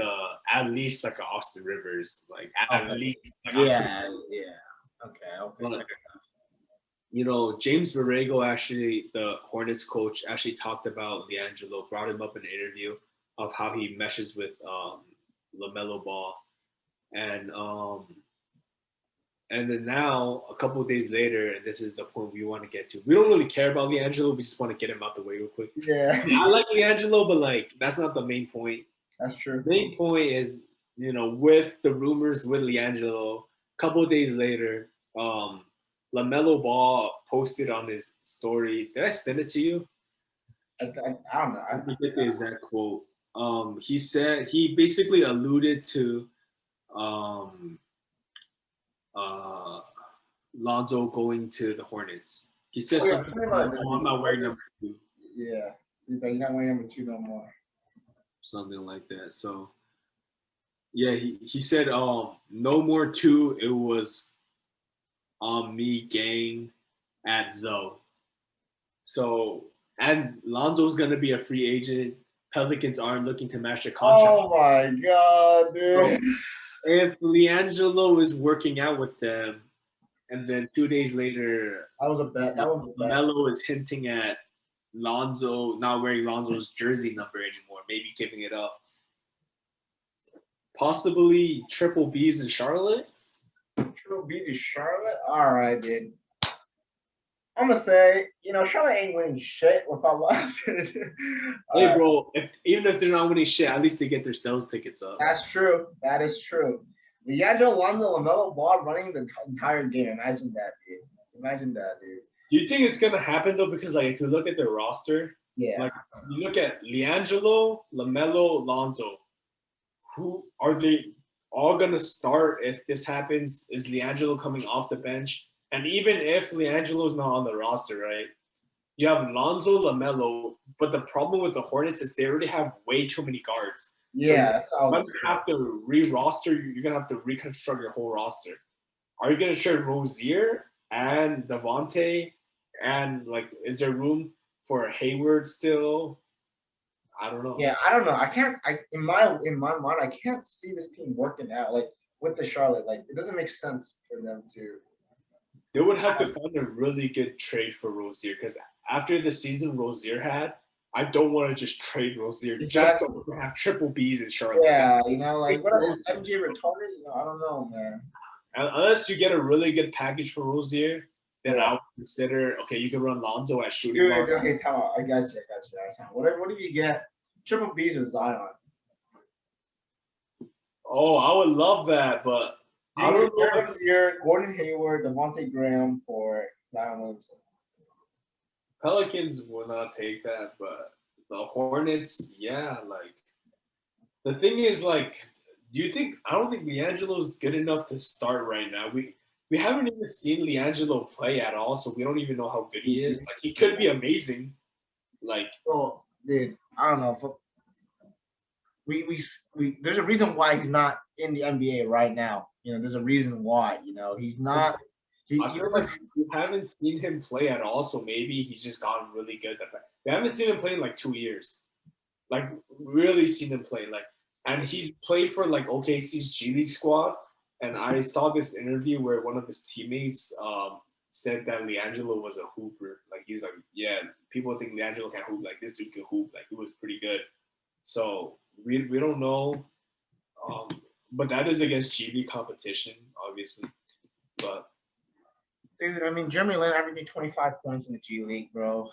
at least like a Austin Rivers, like at least. Like yeah. Okay. But, you know, James Borrego, actually, the Hornets coach, actually talked about LiAngelo, brought him up in an interview of how he meshes with LaMelo Ball, and then now, a couple of days later, and this is the point we want to get to. We don't really care about LiAngelo. We just want to get him out the way real quick. Yeah. I like LiAngelo, but like that's not the main point. That's true. The main point is, you know, with the rumors with LiAngelo, a couple of days later, LaMelo Ball posted on his story. Did I send it to you? I don't know. Let me get the exact quote. He said he basically alluded to Lonzo going to the Hornets. He said something about, I'm not wearing number 2. Yeah. He's like, you're not wearing number 2 no more. Something like that. So, yeah, he said, no more 2. It was on me, gang, at Zoe. So, and Lonzo's going to be a free agent. Pelicans aren't looking to match a contract. Oh, my God, dude. So, if LiAngelo is working out with them, and then 2 days later, Melo is hinting at Lonzo not wearing Lonzo's jersey number anymore, maybe giving it up. Possibly triple B's in Charlotte. Triple B to Charlotte? All right, dude. I'm going to say, you know, Charlotte ain't winning shit without Lonzo. Hey, bro, even if they're not winning shit, at least they get their sales tickets up. That's true. That is true. LiAngelo, Lonzo, LaMelo Ball running the entire game. Imagine that, dude. Do you think it's going to happen, though? Because, like, if you look at their roster, like, you look at LiAngelo, LaMelo, Lonzo, who are they all going to start if this happens? Is LiAngelo coming off the bench? And even if LiAngelo's not on the roster, right, you have Lonzo, LaMelo, but the problem with the Hornets is they already have way too many guards. Yeah, so you're going to have to re-roster. You're going to have to reconstruct your whole roster. Are you going to share Rozier and Devontae? And, like, is there room for Hayward still? I don't know. Yeah, I don't know. In my mind, I can't see this team working out, like, with the Charlotte. Like, it doesn't make sense for them to. They would have to find a really good trade for Rozier, because after the season Rozier had, I don't want to just trade Rozier just to have triple B's in Charlotte. Yeah, you know, like, what is MJ retarded? You know, I don't know, man. Unless you get a really good package for Rozier, then I would consider, okay, you can run Lonzo at shooting guard. Okay, time out. I got you. What do you get? Triple B's with Zion. Oh, I would love that, but I don't know if Gordon Hayward, Devontae Graham for Zion Williamson. Pelicans will not take that, but the Hornets, yeah, like the thing is, like, I don't think LiAngelo is good enough to start right now. we haven't even seen LiAngelo play at all, so we don't even know how good he is. Like he could be amazing. Like, well, dude, I don't know. We there's a reason why he's not in the NBA right now. You know, there's a reason why. You know, he's not. I feel like we haven't seen him play at all, so maybe he's just gotten really good at that. We haven't seen him play in like 2 years. Like really seen him play. Like, and he's played for like OKC's G League squad. And I saw this interview where one of his teammates said that LiAngelo was a hooper. Like he's like, yeah, people think LiAngelo can't hoop. Like this dude can hoop. Like he was pretty good. So we don't know. But that is against G League competition, obviously. But dude, I mean, Jeremy Lin averaging 25 points in the G League, bro.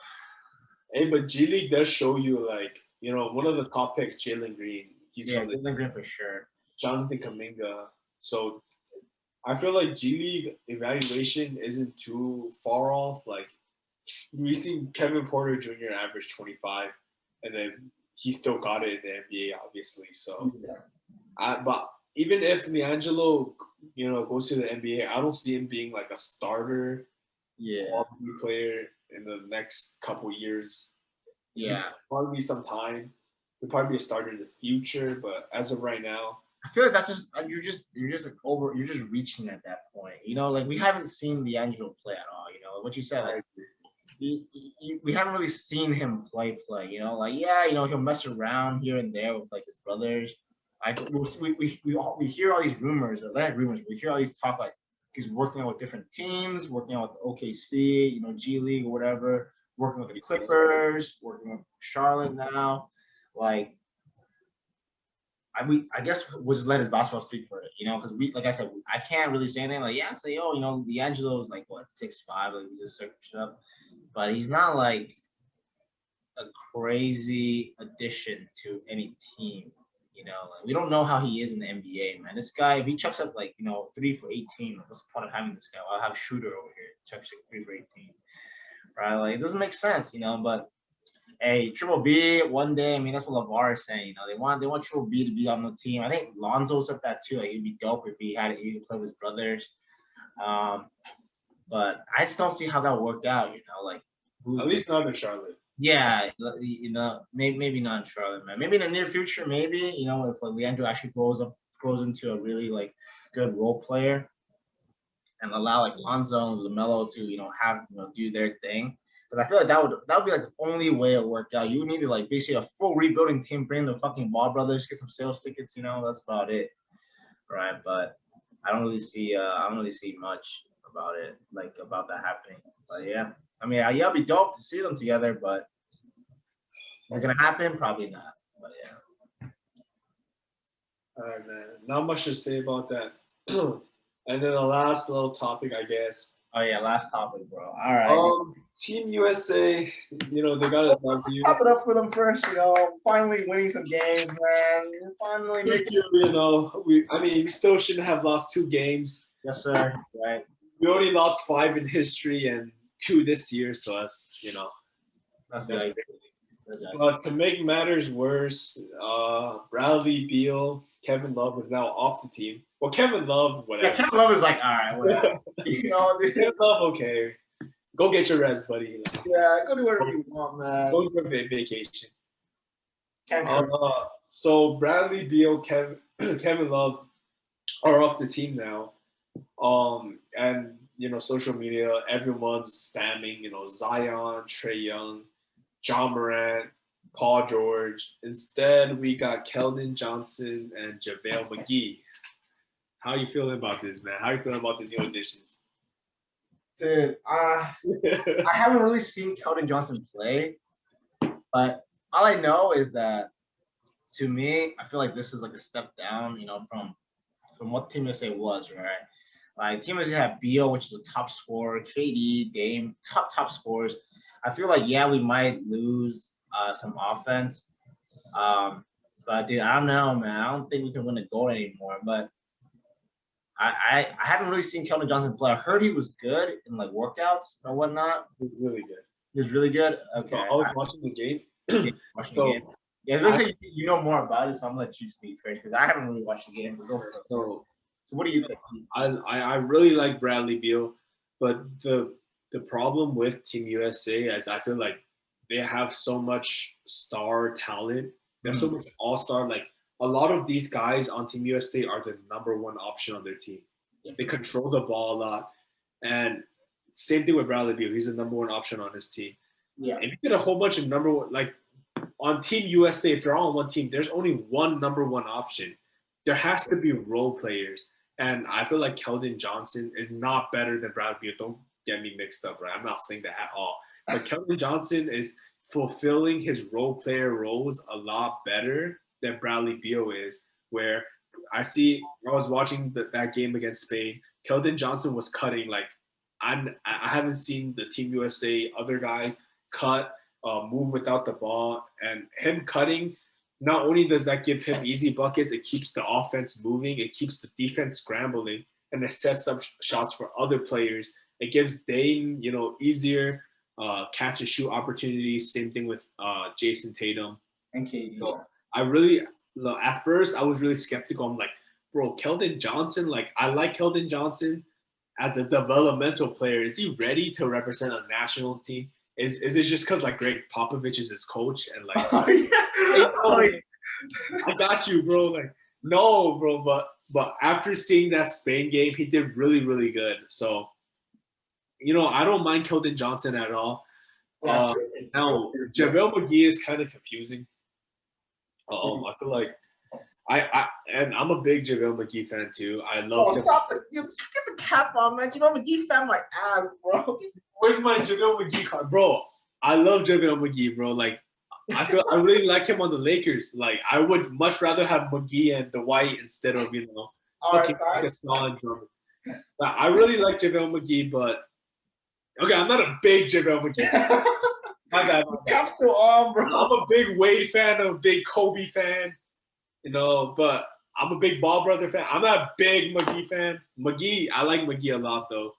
Hey, but G League does show you, like, you know, one of the top picks, Jalen Green. He's from Jalen Green for sure. Jonathan Kuminga. So I feel like G League evaluation isn't too far off. Like we seen Kevin Porter Jr. average 25, and then he still got it in the NBA, obviously. So, but even if LiAngelo, you know, goes to the NBA, I don't see him being like a starter, player in the next couple years. Yeah, probably some time. He'll probably be a starter in the future, but as of right now, I feel like that's just you're just reaching at that point. You know, like we haven't seen LiAngelo play at all. You know what you said. Like, we haven't really seen him play. You know, like you know he'll mess around here and there with like his brothers. Like we hear all these rumors, or not rumors. We hear all these talk like he's working out with different teams, working out with OKC, you know, G League or whatever, working with the Clippers, working with Charlotte now. Like I guess we'll just let his basketball speak for it, you know, because like I said, I can't really say anything. Like, say, oh, you know, LiAngelo is like what 6'5", like we just searched up, but he's not like a crazy addition to any team. You know, like, we don't know how he is in the NBA, man. This guy, if he chucks up like 3 for 18, what's the point of having this guy? I'll have Shooter over here chucks 3 for 18, right? Like it doesn't make sense, you know, but. Hey, Triple B, one day, I mean, that's what LeVar is saying. You know, they want Triple B to be on the team. I think Lonzo said that too. Like, it'd be dope if he could play with his brothers. But I just don't see how that worked out. You know, like at least not in Charlotte. Yeah, you know, maybe not in Charlotte, man. Maybe in the near future, maybe you know, if like LiAngelo actually grows into a really like good role player, and allow like Lonzo and LaMelo to have do their thing. Because I feel like that would be like the only way it worked out. You would need to like basically a full rebuilding team, bring the fucking Ball brothers, get some sales tickets. That's about it, right? But I don't really see much about it, like about that happening. But yeah, I mean, it'd be dope to see them together, but is it gonna happen? Probably not. But yeah. All right, man. Not much to say about that. And then the last little topic, I guess. Oh yeah, last topic, bro. All right. Team USA, they got a W. Top it up for them first, finally winning some games, man. Finally making. We still shouldn't have lost 2 games. Yes, sir. Right. We only lost 5 in history and 2 this year, so that's That's crazy. But to make matters worse, Bradley Beal, Kevin Love is now off the team. Well, Kevin Love, whatever. Yeah, Kevin Love is like, all right, whatever. Kevin Love, okay. Go get your rest, buddy. Yeah, go do whatever you want, man. Go for a vacation. So Bradley Beal, Kevin Love are off the team now. And social media, everyone's spamming, Zion, Trae Young, John Morant, Paul George. Instead, we got Keldon Johnson and JaVale McGee. How you feeling about this, man? How you feeling about the new additions? Dude, I haven't really seen Keldon Johnson play, but all I know is that, to me, I feel like this is like a step down, from what Team USA was, right? Like Team USA had Beal, which is a top scorer, KD, Dame, top scorers. I feel like we might lose some offense, but dude, I don't know, man. I don't think we can win a gold anymore. But I haven't really seen Keldon Johnson play. I heard he was good in like workouts or whatnot. He was really good. He was really good. Okay. I was watching the game. The game. Yeah, it looks like you know more about it, so I'm gonna let you speak first because I haven't really watched the game. So what do you think? I really like Bradley Beal, but the problem with Team USA is I feel like they have so much star talent. They have so much all-star. Like a lot of these guys on Team USA are the number one option on their team. They control the ball a lot, and same thing with Bradley Beal. He's the number one option on his team. Yeah. If you get a whole bunch of number one, like on Team USA, if they're all on one team, there's only one number one option. There has to be role players. And I feel like Keldon Johnson is not better than Bradley Beal. Don't get me mixed up, right? I'm not saying that at all. But Keldon Johnson is fulfilling his role player roles a lot better than Bradley Beal is, where I was watching that game against Spain. Keldon Johnson was cutting like I haven't seen the Team USA other guys cut, move without the ball, and him cutting. Not only does that give him easy buckets, it keeps the offense moving, it keeps the defense scrambling, and it sets up shots for other players. It gives Dame, easier catch and shoot opportunities. Same thing with Jason Tatum. And KD. So at first I was really skeptical. I'm like, bro, Keldon Johnson, like I like Keldon Johnson as a developmental player. Is he ready to represent a national team? Is it just because like Greg Popovich is his coach and like I got you, bro. Like no, bro, but after seeing that Spain game, he did really, really good. So I don't mind Keldon Johnson at all. Now JaVale McGee is kind of confusing. I feel like and I'm a big JaVale McGee fan too. I love. Get the cap on, man. JaVale McGee fan my ass, bro. Where's my JaVale McGee card, bro? I love JaVale McGee, bro. Like, I really like him on the Lakers. Like, I would much rather have McGee and Dwight instead of fucking solid drummer. I really like JaVale McGee, but okay, I'm not a big JaVale McGee. My bad. Cap's still on, bro. I'm a big Wade fan. I'm a big Kobe fan. But I'm a big Ball Brother fan. I'm not a big McGee fan. I like McGee a lot though.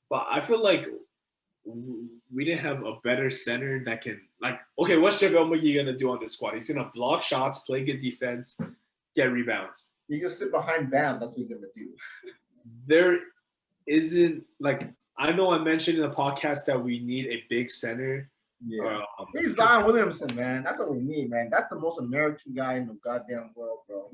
But I feel like we didn't have a better center that can okay, what's JaVale McGee gonna do on this squad? He's gonna block shots, play good defense, get rebounds. You just sit behind Bam. That's what he's gonna do. There isn't I know I mentioned in the podcast that we need a big center. Yeah. He's Zion Williamson, man. That's what we need, man. That's the most American guy in the goddamn world, bro.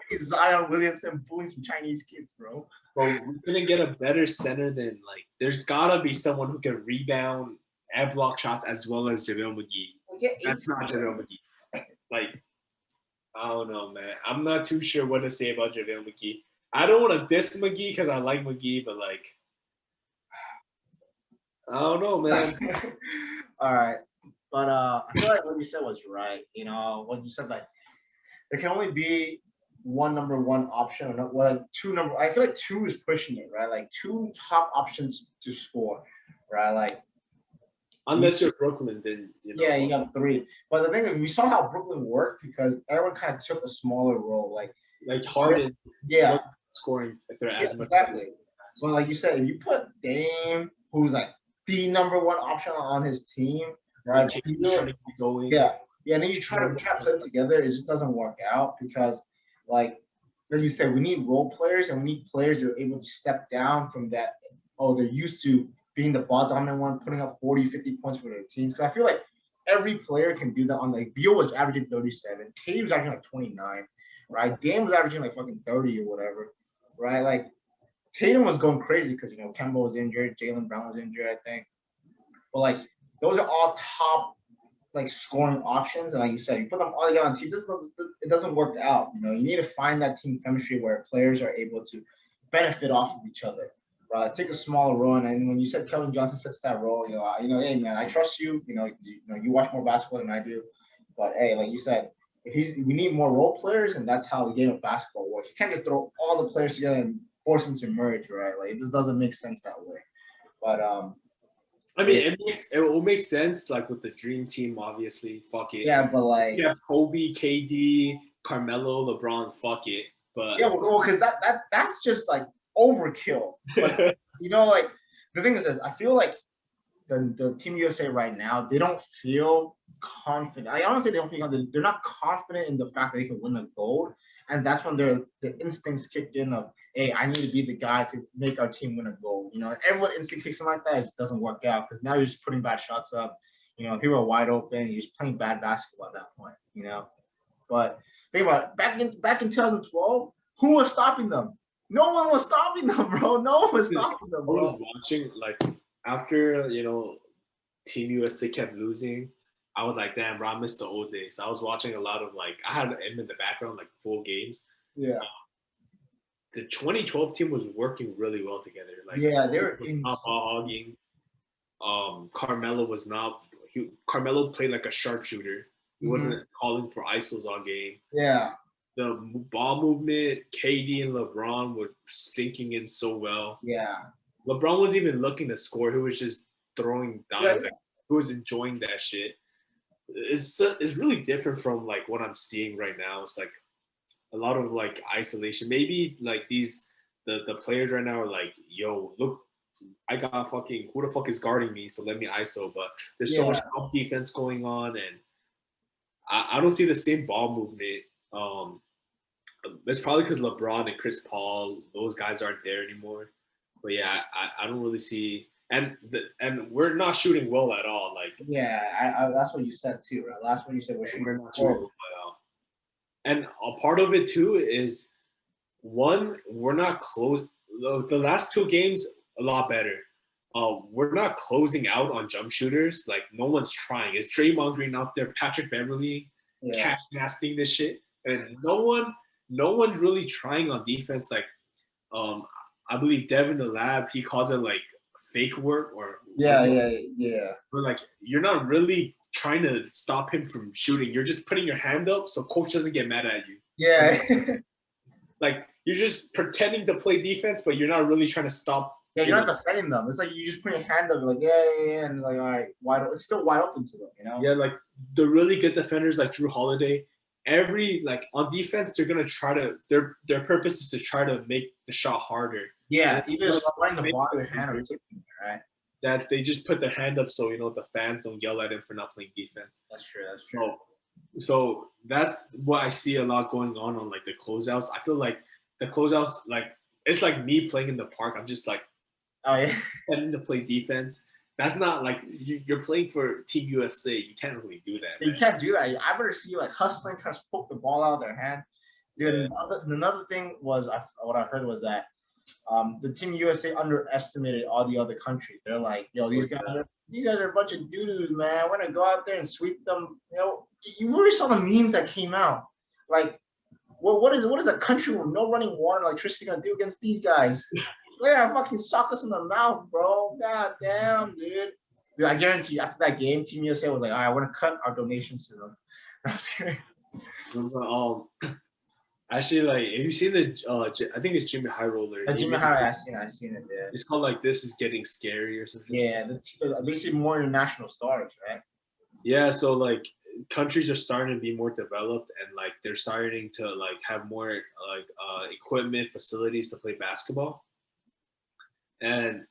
He's Zion Williamson bullying some Chinese kids, bro. Bro, we couldn't get a better center than there's gotta be someone who can rebound and block shots as well as JaVale McGee. That's not JaVale McGee. I don't know, man. I'm not too sure what to say about JaVale McGee. I don't want to diss McGee because I like McGee, but I don't know, man. All right. But I feel like what you said was right. What you said, there can only be one number one option or two number. I feel like two is pushing it, right? Like two top options to score, right? Unless you're Brooklyn, then yeah, you got three. But the thing is, we saw how Brooklyn worked because everyone kind of took a smaller role, like Harden. Yeah, scoring if they're as much. Exactly. But like you said, if you put Dame, who's the number one option on his team, right? Yeah, and then you try to play together, it just doesn't work out because, like you said, we need role players and we need players that are able to step down from that. Oh, they're used to being the ball dominant one, putting up 40, 50 points for their team. So I feel like every player can do that. On Beal was averaging 37, Tatum was averaging 29, right? Dame was averaging fucking 30 or whatever, right? Tatum was going crazy because Kemba was injured, Jaylen Brown was injured, I think. But those are all top scoring options, and like you said, you put them all together on team. It doesn't work out. You need to find that team chemistry where players are able to benefit off of each other. Right? Take a smaller role, and when you said Keldon Johnson fits that role, hey man, I trust you. You watch more basketball than I do, but hey, like you said, we need more role players, and that's how the game of basketball works. You can't just throw all the players together and force them to merge, right? It just doesn't make sense that way. But I mean, it will make sense with the dream team, obviously. Fuck it. Yeah, but you have Kobe, KD, Carmelo, LeBron. Fuck it. But yeah, well, because that's just overkill. But the thing is this: I feel like the Team USA right now, they don't feel confident. I honestly they don't feel confident. They're not confident in the fact that they can win a gold, and that's when their instincts kick in of, hey, I need to be the guy to make our team win a gold. You know, everyone instinct kicks in like that, it doesn't work out because now you're just putting bad shots up. You know, people are wide open. You're just playing bad basketball at that point. You know, but think about it, back in 2012, who was stopping them? No one was stopping them, bro. No one was stopping them, bro. I was watching after Team USA kept losing. I was like, damn, bro, I missed the old days. I was watching a lot of I had him in the background, full games. Yeah. The 2012 team was working really well together. Yeah, they were not ball hogging. Carmelo was not. Carmelo played like a sharpshooter. He wasn't calling for ISOs all game. Yeah. The ball movement, KD and LeBron were sinking in so well. Yeah. LeBron wasn't even looking to score. He was just throwing dimes. Yeah. He was enjoying that shit. It's really different from what I'm seeing right now. It's a lot of isolation. Maybe the players right now are yo, look, I got fucking who the fuck is guarding me, so let me ISO. But there's so much help defense going on, and I don't see the same ball movement. It's probably because LeBron and Chris Paul, those guys aren't there anymore. But yeah, I don't really see, and we're not shooting well at all. That's what you said too, right? Last one you said we're not shooting well at all. And a part of it too is one, we're not close. The last two games a lot better. We're not closing out on jump shooters. No one's trying. It's Draymond Green out there, Patrick Beverly, cash masking this shit, and no one's really trying on defense. I believe Devin the Lab, he calls it fake work or But you're not really trying to stop him from shooting. You're just putting your hand up so coach doesn't get mad at you. Yeah. You're just pretending to play defense, but you're not really trying to stop. Yeah, you're not defending them. It's you just put your hand up, and all right, wide. It's still wide open to them, you know. Yeah, the really good defenders like Drew Holiday. Every on defense, they're gonna try to. Their purpose is to try to make the shot harder. Yeah, either running the ball with their hand or taking it, right? That they just put their hand up so the fans don't yell at him for not playing defense. That's true. That's true. So that's what I see a lot going on the closeouts. I feel the closeouts it's me playing in the park. I'm just oh yeah, tending to play defense. That's not you're playing for Team USA. You can't really do that. You can't do that. I better see you hustling, trying to poke the ball out of their hand. Dude, another thing was what I heard was that the Team USA underestimated all the other countries. They're yo, these guys are a bunch of doo-doos, man. We're gonna go out there and sweep them. You really saw the memes that came out. What is a country with no running water and electricity gonna do against these guys? They're gonna fucking sock us in the mouth, bro. God damn, dude. Dude, I guarantee you, after that game, Team USA was all right, we're gonna cut our donations to them. Actually, have you seen the? I think it's Jimmy High Roller. Jimmy High, I seen it. Yeah. It's called This Is Getting Scary or something. Yeah, they see more international stars, right? Yeah, so countries are starting to be more developed and they're starting to have more equipment, facilities to play basketball. And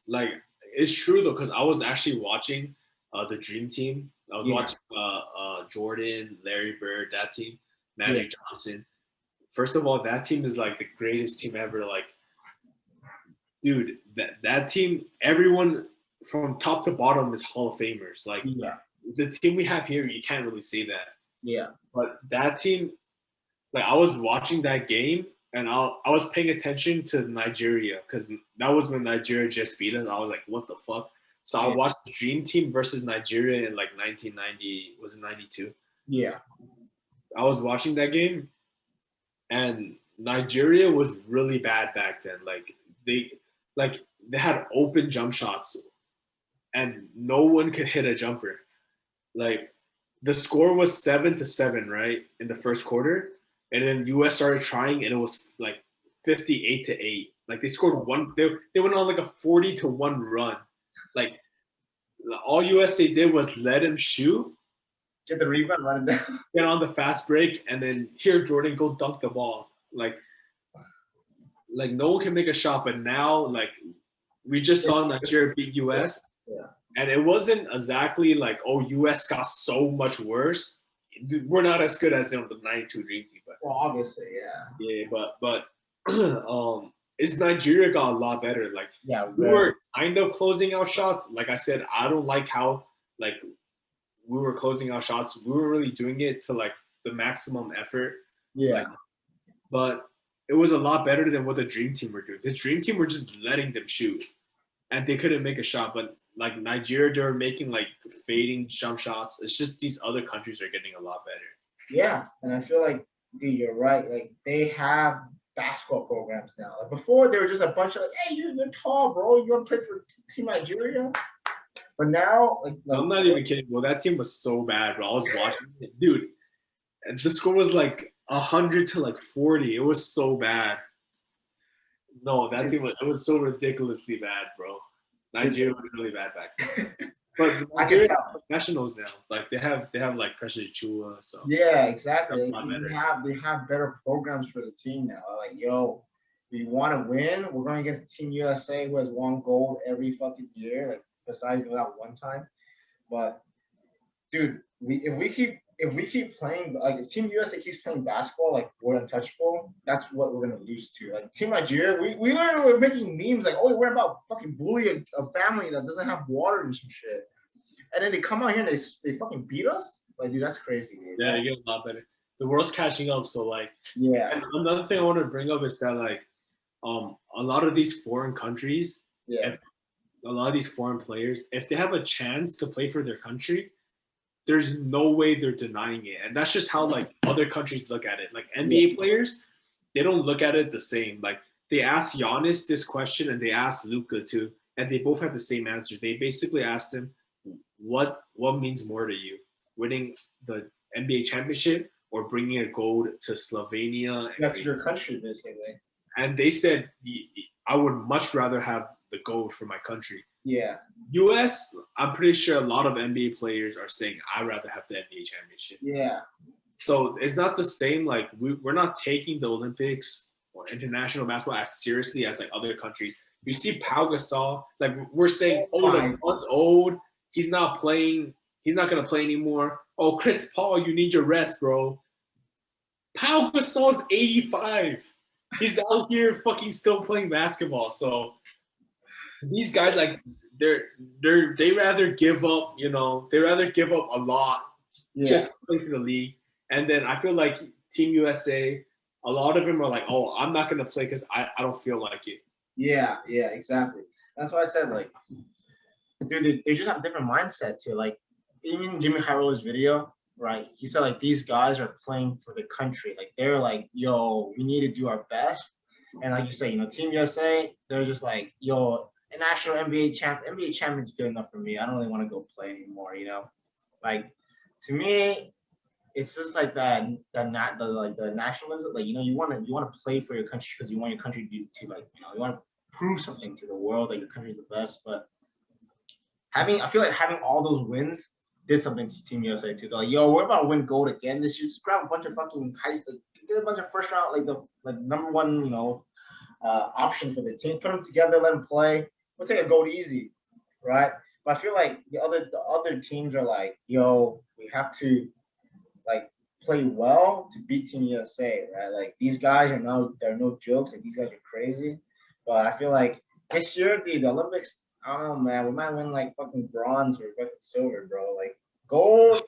it's true though, because I was actually watching the Dream Team. I was watching Jordan, Larry Bird, that team, Magic Johnson. First of all, that team is the greatest team ever. Dude, that team, everyone from top to bottom is Hall of Famers. The team we have here, you can't really say that. Yeah. But that team, I was watching that game and I was paying attention to Nigeria because that was when Nigeria just beat us. I was what the fuck? So I watched the Dream Team versus Nigeria in 1990. Was it 92? Yeah. I was watching that game. And Nigeria was really bad back then. They had open jump shots, and no one could hit a jumper. The score was 7-7, right, in the first quarter, and then US started trying, and it was 58-8. They scored one. They went on a 40-1 run. All USA did was let him shoot. Get the rebound, run it down. Get on the fast break, and then here Jordan go dunk the ball. No one can make a shot, but now we just saw Nigeria beat US, And it wasn't exactly like, oh, US got so much worse. We're not as good as the '92 Dream Team, but Well, obviously, yeah. but is Nigeria got a lot better. Like Yeah, we were kind of closing out shots. Like I said, I don't like how like we were closing out shots. We were really doing it to like the maximum effort. Yeah. Like, but it was a lot better than what the Dream Team were doing. The Dream Team were just letting them shoot, and they couldn't make a shot. But like Nigeria, they were making like fading jump shots. It's just these other countries are getting a lot better. Yeah, and I feel like, dude, you're right. Like they have basketball programs now. Like before, they were just a bunch of like, hey, you're tall, bro. You want to play for Team Nigeria? But now, like I'm not even kidding. Well, that team was so bad, bro. I was watching it, dude. And the score was like 100 to like 40. It was so bad. No, that team was so ridiculously bad, bro. Nigeria was really bad back then. But Nigeria have professionals now. Like they have like Precious Chua. So yeah, exactly. They have better programs for the team now. Like, yo, we want to win. We're going against Team USA, who has won gold every fucking year, like besides that one time. But dude, if we keep playing, like if Team USA keeps playing basketball, like we're untouchable, that's what we're gonna lose to. Like Team Nigeria, we literally were making memes like, oh, we're about fucking bully a family that doesn't have water and some shit, and then they come out here and they fucking beat us. Like, dude, that's crazy, dude. Yeah, they get a lot better. The world's catching up, so like, yeah. And another thing I want to bring up is that like, a lot of these foreign countries, a lot of these foreign players, if they have a chance to play for their country, there's no way they're denying it. And that's just how like other countries look at it. Like NBA players, they don't look at it the same. Like they asked Giannis this question and they asked Luka too, and they both had the same answer. They basically asked him, what means more to you, winning the NBA championship or bringing a gold to Slovenia? That's your country, basically. And they said, I would much rather have the gold for my country. Yeah. US, I'm pretty sure a lot of NBA players are saying, I'd rather have the NBA championship. Yeah. So it's not the same. Like we're not taking the Olympics or international basketball as seriously as like other countries. You see Pau Gasol, like we're saying, oh, the one's old. He's not playing. He's not going to play anymore. Oh, Chris Paul, you need your rest, bro. Pau Gasol's 85. He's out here fucking still playing basketball. So these guys, like, they rather give up, they rather give up a lot just to play for the league. And then I feel like Team USA, a lot of them are like, oh, I'm not going to play because I don't feel like it. Yeah, exactly. That's why I said, like, dude, they just have a different mindset too. Like, even Jimmy Harrell's video, right? He said, like, these guys are playing for the country. Like, they're like, yo, we need to do our best. And like you say, Team USA, they're just like, yo, a national NBA champion's good enough for me. I don't really want to go play anymore, Like, to me, it's just like the nationalism. Like, you want to play for your country because you want your country to like, you want to prove something to the world that your country's the best. But I feel like having all those wins did something to Team USA too. They're like, yo, we're about to win gold again this year. Just grab a bunch of fucking get a bunch of first round, like number one, option for the team. Put them together, let them play. We'll take a gold easy, right? But I feel like the other teams are like, yo, we have to like play well to beat Team USA, right? Like these guys they're no jokes. Like these guys are crazy. But I feel like this year the Olympics, I don't know, man. We might win like fucking bronze or fucking silver, bro. Like gold.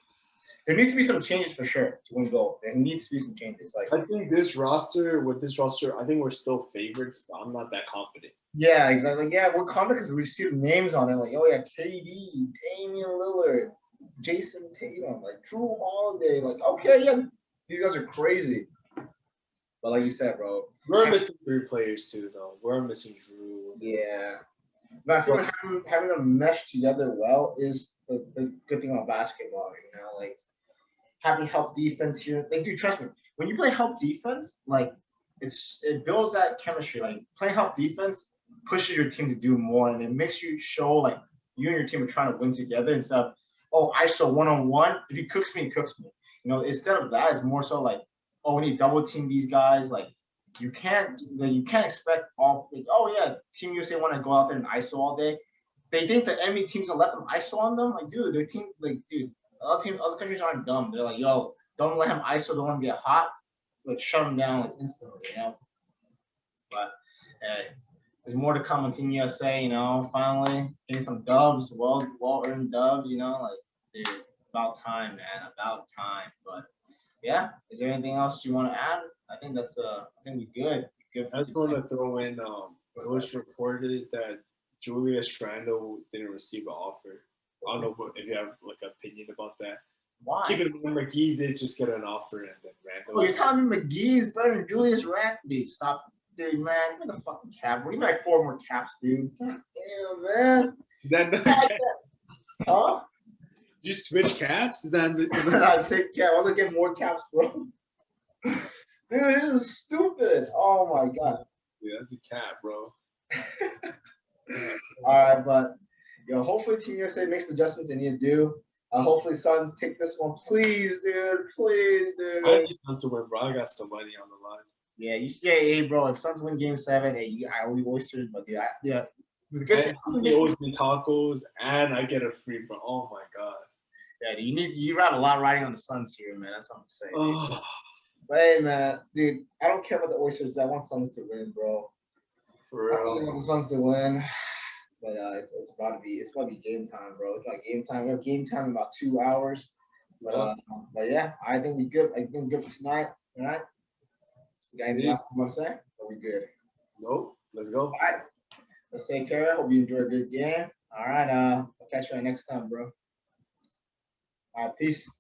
There needs to be some changes for sure to win gold. There needs to be some changes. Like I think with this roster, I think we're still favorites, but I'm not that confident. Yeah, exactly. Yeah, we're confident because we see the names on it. Like, oh yeah, KD, Damian Lillard, Jason Tatum, like Drew Holiday. Like, okay, yeah, these guys are crazy. But like you said, bro, we're missing 3 players too, though. We're missing Drew. Yeah. But I feel like having them mesh together well is the good thing about basketball, like having help defense here. Like, dude, trust me, when you play help defense, like it builds that chemistry. Like playing help defense pushes your team to do more, and it makes you show like you and your team are trying to win together instead of, oh, ISO 1-on-1. If he cooks me, he cooks me. Instead of that, it's more so like, oh, we need to double team these guys. Like you can't expect all like, oh yeah, Team USA want to go out there and ISO all day. they think the enemy teams will let them ISO on them. Like, dude, their team, like, dude, other countries aren't dumb. They're like, yo, don't let him ISO. Don't let him get hot. Like, shut him down like instantly, you know. But hey, there's more to come on Team USA. You know, finally getting some dubs, well-earned dubs. You know, like, dude, about time, man, about time. But yeah, is there anything else you want to add? I think that's I think we're good. I just want to throw in. It was reported that Julius Randle didn't receive an offer. I don't know if you have like an opinion about that. Why? Keep in mind, McGee did just get an offer, and then Randle. Oh, you're telling me McGee is better than Julius Randle? Dude, stop, dude, man. Give me the fucking cap. Give me like 4 more caps, dude. God damn, man. Is that no cap? Huh? Did you switch caps? Is that? I said cap. I was gonna get more caps, bro. Dude, this is stupid. Oh my god. Yeah, that's a cap, bro. All right, but yo, hopefully Team USA makes the adjustments they need to do. Hopefully Suns take this one, please, dude. Please, dude. I need Suns to win, bro. I got some money on the line. Yeah, hey, bro. If Suns win Game 7, hey, I owe you oysters, but dude, yeah. The good thing, he owes me tacos, and I get a free, bro. Oh my god. Yeah, you have a lot riding on the Suns here, man. That's what I'm saying. Oh. But hey, man, dude, I don't care about the oysters. I want Suns to win, bro. For real. I want the Suns to win. But it's about to be game time, bro. It's about game time. We have game time in about 2 hours. But yeah, I think we're good. I think we're good for tonight. All right. You got anything else you want to say? Or we good? Nope. Let's go. All right. Let's take care. Hope you enjoy a good game. All right. I'll catch you next time, bro. All right. Peace.